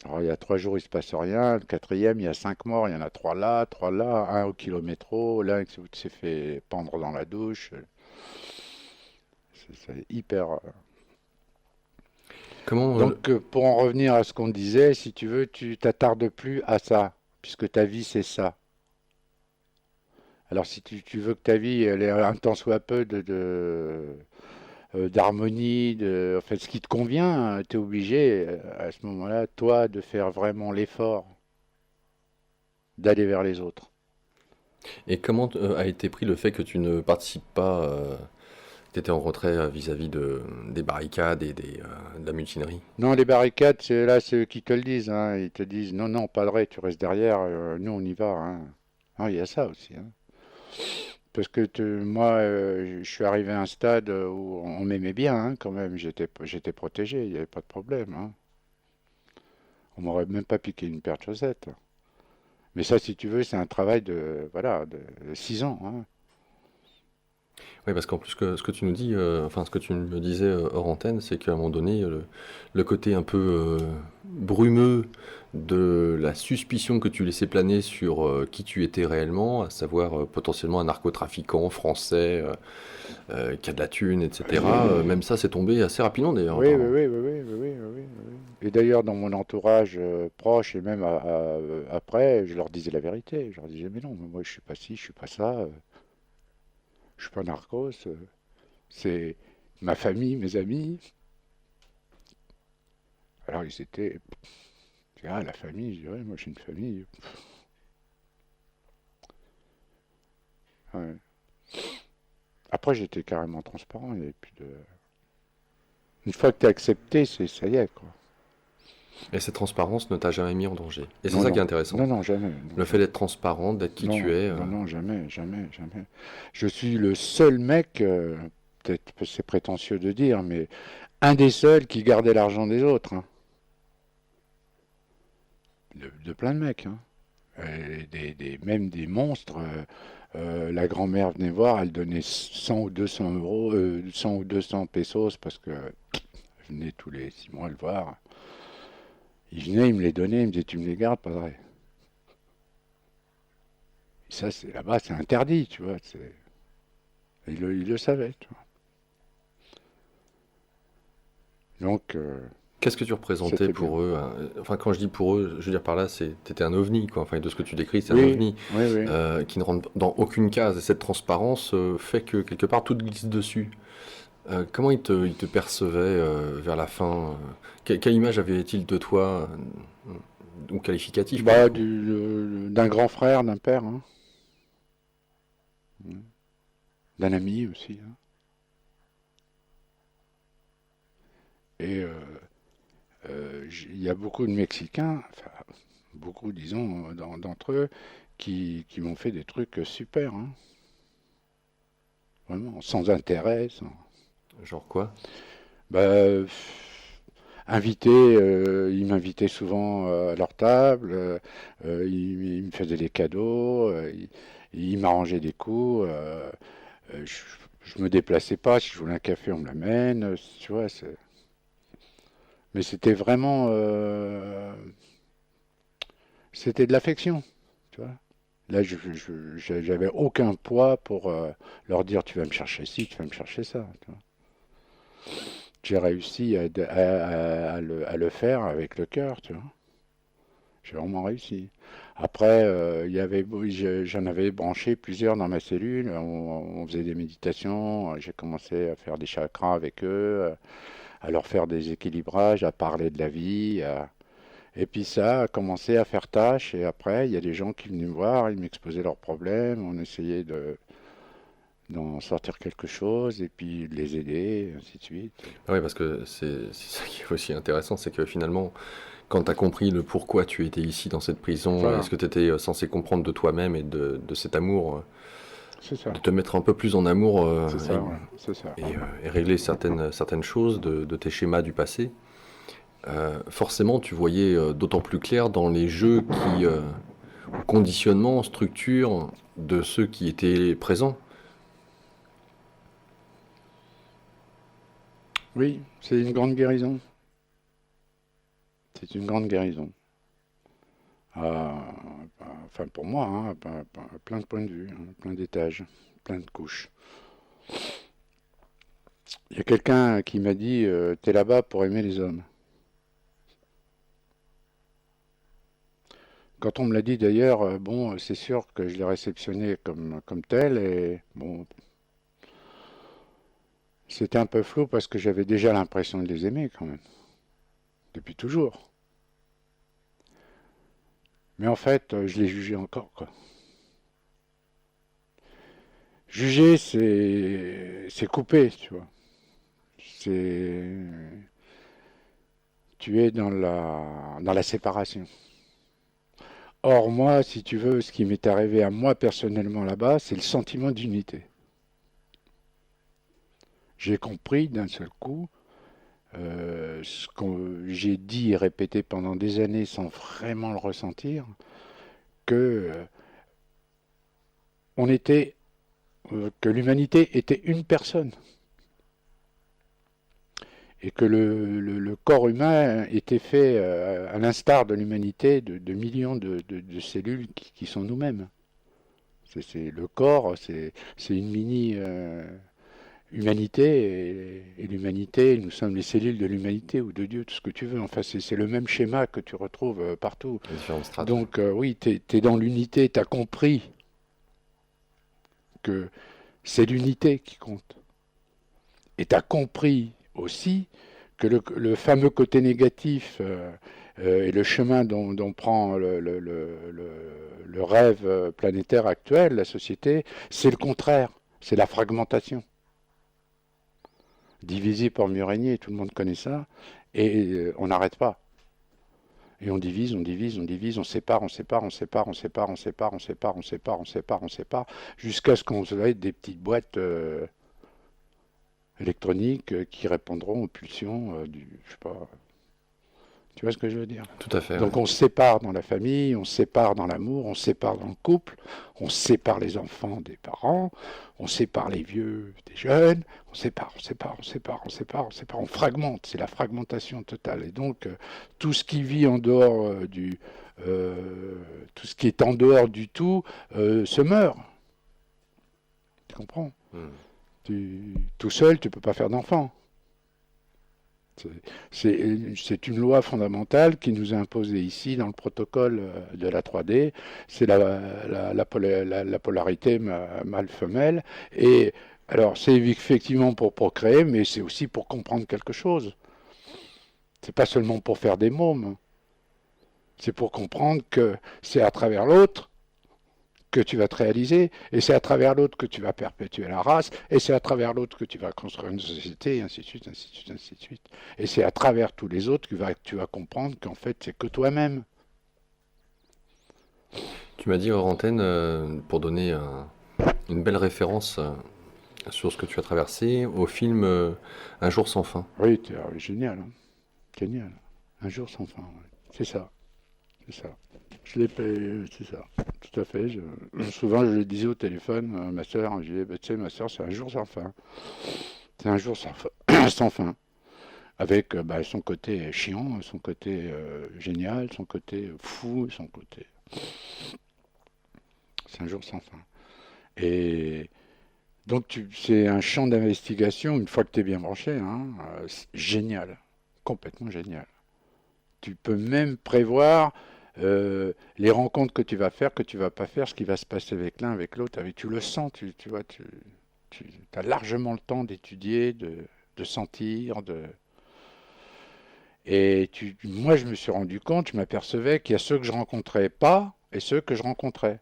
Alors, il y a 3 jours, il se passe rien. Le quatrième, il y a 5 morts. Il y en a trois là, un au kilomètre, l'un qui s'est fait pendre dans la douche. C'est hyper. Comment Donc, pour en revenir à ce qu'on disait, si tu veux, tu t'attardes plus à ça, puisque ta vie, c'est ça. Alors, si tu veux que ta vie, elle ait un tant soit peu d'harmonie, en fait, ce qui te convient, tu es obligé, à ce moment-là, toi, de faire vraiment l'effort d'aller vers les autres. et comment a été pris le fait que tu ne participes pas, que tu étais en retrait vis-à-vis des barricades et de la mutinerie? Non, les barricades, c'est là, c'est eux qui te le disent. Hein. Ils te disent, non, non, pas de vrai, tu restes derrière, nous, on y va. Hein. Ah, il y a ça aussi. Hein. Parce que moi, je suis arrivé à un stade où on m'aimait bien, hein, quand même. J'étais protégé, il n'y avait pas de problème. Hein. On m'aurait même pas piqué une paire de chaussettes. Mais ça, si tu veux, c'est un travail voilà, de 6 ans. Hein. Oui, parce qu'en plus, ce que tu nous dis, enfin, ce que tu me disais hors antenne, c'est qu'à un moment donné, le côté un peu brumeux de la suspicion que tu laissais planer sur qui tu étais réellement, à savoir potentiellement un narcotrafiquant français qui a de la thune, etc. Même ça, c'est tombé assez rapidement d'ailleurs, Oui, oui, apparemment. oui, oui, oui, oui, oui, oui, oui. Et d'ailleurs, dans mon entourage proche et même après, je leur disais la vérité. Je leur disais, mais non, mais moi, je suis pas ci, je suis pas ça, je suis pas narcos. C'est ma famille, mes amis. Alors, ils étaient, ah, la famille, je dirais, moi, j'ai une famille. Ouais. Après, j'étais carrément transparent. Et puis une fois que tu es accepté, ça y est, quoi. Et cette transparence ne t'a jamais mis en danger. Et c'est Non, ça qui non, est intéressant. non, non, jamais, non, Le fait jamais. d'être transparent, d'être qui tu Non, es. non, non, jamais, jamais, jamais. Je suis le seul mec, peut-être que c'est prétentieux de dire, mais un des seuls qui gardait l'argent des autres. Hein. De plein de mecs. Hein. Même des monstres. La grand-mère venait voir, elle donnait 100 ou 200 euros, 100 ou 200 pesos parce que je venais tous les 6 mois le voir. Il venait, il me les donnait, il me disait tu me les gardes, pas vrai. Et ça, c'est là-bas, c'est interdit, tu vois. Il le savait, tu vois. Donc, Qu'est-ce que tu représentais c'était bien. pour eux, hein? Enfin, quand je dis pour eux, je veux dire par là, t'étais un ovni, quoi. Enfin, de ce que tu décris, c'est un Oui, ovni oui, oui. qui ne rentre dans aucune case. Et cette transparence fait que quelque part tout glisse dessus. Comment ils te percevaient vers la fin? Quelle image avait-il de toi, ou qualificatif pour le Bah, coup? d'un grand frère, d'un père, hein. D'un ami aussi. Hein. Et il y a beaucoup de Mexicains, enfin, beaucoup, disons, d'entre eux, qui m'ont fait des trucs super, hein. Vraiment, sans intérêt. Genre quoi? Bah, ils m'invitaient souvent à leur table, ils me faisaient des cadeaux, ils m'arrangeaient des coups. Je me déplaçais pas. Si je voulais un café, on me l'amène. Tu vois, mais c'était de l'affection. Tu vois. Là, j'avais aucun poids pour leur dire tu vas me chercher ci, tu vas me chercher ça. Tu vois. J'ai réussi à le faire avec le cœur, tu vois. J'ai vraiment réussi. Après, j'en avais branché plusieurs dans ma cellule. On faisait des méditations. J'ai commencé à faire des chakras avec eux, à leur faire des équilibrages, à parler de la vie. Et puis ça a commencé à faire tâche. Et après, il y a des gens qui venaient me voir, ils m'exposaient leurs problèmes. On essayait d'en sortir quelque chose et puis de les aider, et ainsi de suite. Ah oui, parce que c'est ça qui est aussi intéressant, c'est que finalement, quand tu as compris le pourquoi tu étais ici dans cette prison, et Voilà, ce que tu étais censé comprendre de toi-même et de cet amour, c'est ça. de te mettre un peu plus en amour C'est ça, ouais, c'est ça. et régler certaines choses de tes schémas du passé, forcément tu voyais d'autant plus clair dans les jeux conditionnement, structure de ceux qui étaient présents. Oui, c'est une grande guérison. C'est une grande guérison. Ah, enfin, pour moi, hein, plein de points de vue, hein, plein d'étages, plein de couches. Il y a quelqu'un qui m'a dit t'es là-bas pour aimer les hommes. Quand on me l'a dit d'ailleurs, bon, c'est sûr que je l'ai réceptionné comme tel, et bon, c'était un peu flou parce que j'avais déjà l'impression de les aimer quand même, depuis toujours. Mais en fait, je les jugeais encore, quoi. Juger, c'est couper, tu vois. C'est Tu es dans la séparation. Or, moi, si tu veux, ce qui m'est arrivé à moi personnellement là-bas, c'est le sentiment d'unité. J'ai compris d'un seul coup ce que j'ai dit et répété pendant des années sans vraiment le ressentir, que on était, que l'humanité était une personne et que le corps humain était fait, à l'instar de l'humanité, de millions de cellules qui sont nous-mêmes. Le corps, c'est une mini humanité, et l'humanité, nous sommes les cellules de l'humanité ou de Dieu, tout ce que tu veux. Enfin, c'est le même schéma que tu retrouves partout. Les différentes strates. Donc, oui, tu es dans l'unité, tu as compris que c'est l'unité qui compte. Et tu as compris aussi que le fameux côté négatif et le chemin dont prend le rêve planétaire actuel, la société, c'est le contraire, c'est la fragmentation. Diviser pour mieux régner, tout le monde connaît ça, et on n'arrête pas. Et on divise, on divise, on divise, on sépare, on sépare, on sépare, on sépare, on sépare, on sépare, on sépare, on sépare, on sépare, jusqu'à ce qu'on se mette des petites boîtes électroniques qui répondront aux pulsions je sais pas. Tu vois ce que je veux dire? Tout à fait, ouais. Donc on se sépare dans la famille, on se sépare dans l'amour, on se sépare dans le couple, on sépare les enfants des parents, on sépare les vieux des jeunes, on sépare, on sépare, on sépare, on sépare, on sépare, on fragmente, c'est la fragmentation totale. Et donc tout ce qui vit en dehors tout ce qui est en dehors du tout se meurt. Tu comprends? Hmm. Tout seul, tu peux pas faire d'enfant. C'est une loi fondamentale qui nous est imposée ici dans le protocole de la 3D. C'est la polarité mâle-femelle. Et alors, c'est effectivement pour procréer, mais c'est aussi pour comprendre quelque chose. C'est pas seulement pour faire des mômes. C'est pour comprendre que c'est à travers l'autre que tu vas te réaliser, et c'est à travers l'autre que tu vas perpétuer la race, et c'est à travers l'autre que tu vas construire une société, et ainsi de suite, ainsi de suite, ainsi de suite. Et c'est à travers tous les autres que tu vas comprendre qu'en fait, c'est que toi-même. Tu m'as dit hors antenne, pour donner une belle référence sur ce que tu as traversé, au film Un jour sans fin. Oui, génial, hein. Génial. Un jour sans fin, ouais. C'est ça. c'est ça. Je l'ai payé, c'est ça. Tout à fait. Souvent, je le disais au téléphone à ma soeur, je disais, bah, tu sais, ma soeur, c'est un jour sans fin. C'est un jour sans fin. Sans fin. Avec bah, son côté chiant, son côté génial, son côté fou, son côté. C'est un jour sans fin. Et donc, c'est un champ d'investigation, une fois que tu es bien branché, hein, c'est génial. Complètement génial. Tu peux même prévoir les rencontres que tu vas faire, que tu vas pas faire, ce qui va se passer avec l'un, avec l'autre. Tu le sens, tu vois, tu as largement le temps d'étudier, de sentir, moi, je me suis rendu compte, je m'apercevais qu'il y a ceux que je rencontrais pas et ceux que je rencontrais.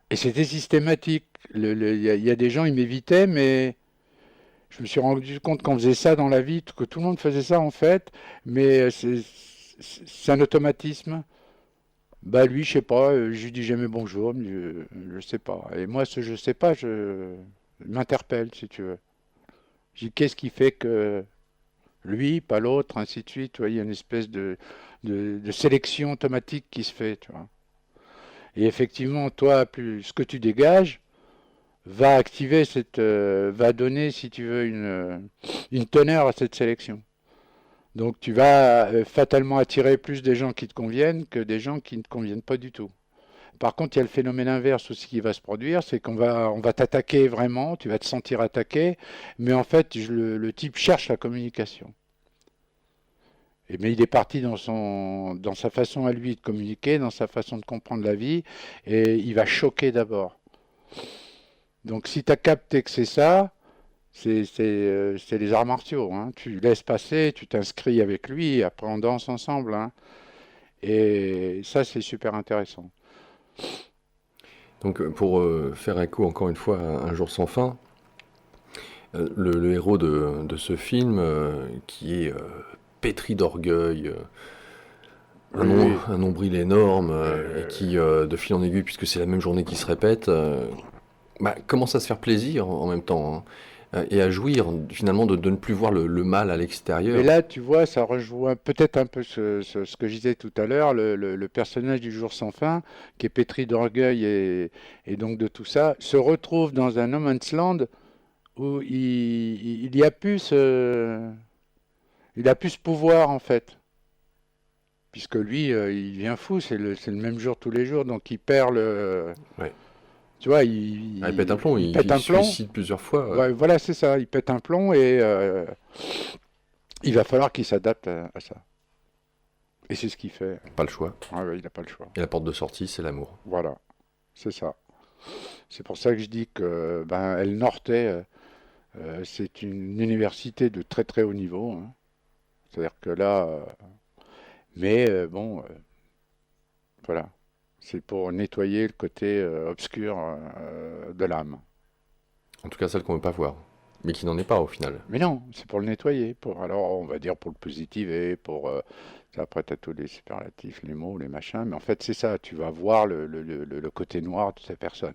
Et c'était systématique. Il y a des gens, ils m'évitaient, mais je me suis rendu compte qu'on faisait ça dans la vie, que tout le monde faisait ça en fait, mais c'est un automatisme. Bah lui, je sais pas, je lui dis jamais bonjour, mais je sais pas. Et moi, ce je sais pas, je m'interpelle, si tu veux. Je dis qu'est-ce qui fait que lui, pas l'autre, ainsi de suite. Tu vois, il y a une espèce de sélection automatique qui se fait, tu vois. Et effectivement, toi, plus ce que tu dégages va activer va donner, si tu veux, une teneur à cette sélection. Donc tu vas fatalement attirer plus des gens qui te conviennent que des gens qui ne te conviennent pas du tout. Par contre, il y a le phénomène inverse aussi qui va se produire, c'est on va t'attaquer vraiment, tu vas te sentir attaqué, mais en fait, le type cherche la communication. Mais il est parti dans sa façon à lui de communiquer, dans sa façon de comprendre la vie, et il va choquer d'abord. Donc si tu as capté que c'est ça, c'est les arts martiaux, hein. Tu laisses passer, tu t'inscris avec lui, et après on danse ensemble, hein. Et ça, c'est super intéressant. Donc, pour faire écho encore une fois à Un jour sans fin, le héros de ce film, qui est pétri d'orgueil, Oui, un nombril énorme, et euh, qui, de fil en aiguille, puisque c'est la même journée qui se répète, bah, commence à se faire plaisir en même temps, hein, et à jouir finalement de ne plus voir le mal à mais l'extérieur. là, tu vois, ça rejoint peut-être un peu ce que je disais tout à l'heure, le personnage du jour sans fin, qui est pétri d'orgueil et donc de tout ça, se retrouve dans un no man's land où il y a plus il a plus ce pouvoir en fait. Puisque lui, il devient fou, c'est le même jour tous les jours, donc il perd le. Ouais. Tu vois, Ah, il pète un plomb, il il pète se un plomb. suicide plusieurs fois. Ouais, voilà, c'est ça, il pète un plomb et il va falloir qu'il s'adapte à ça. Et c'est ce qu'il fait. Pas le choix. Ouais, ouais, il n'a pas le choix. Et la porte de sortie, c'est l'amour. Voilà, c'est ça. C'est pour ça que je dis que ben, El Norte, c'est une université de très très haut niveau, hein. C'est-à-dire que là, mais bon, voilà, c'est pour nettoyer le côté obscur de l'âme. En tout cas, celle qu'on veut pas voir. Mais qui n'en est pas au final. Mais non, c'est pour le nettoyer, alors on va dire pour le positiver, ça, après t'as tous les superlatifs, les mots, les machins, mais en fait c'est ça, tu vas voir le côté noir de cette personne.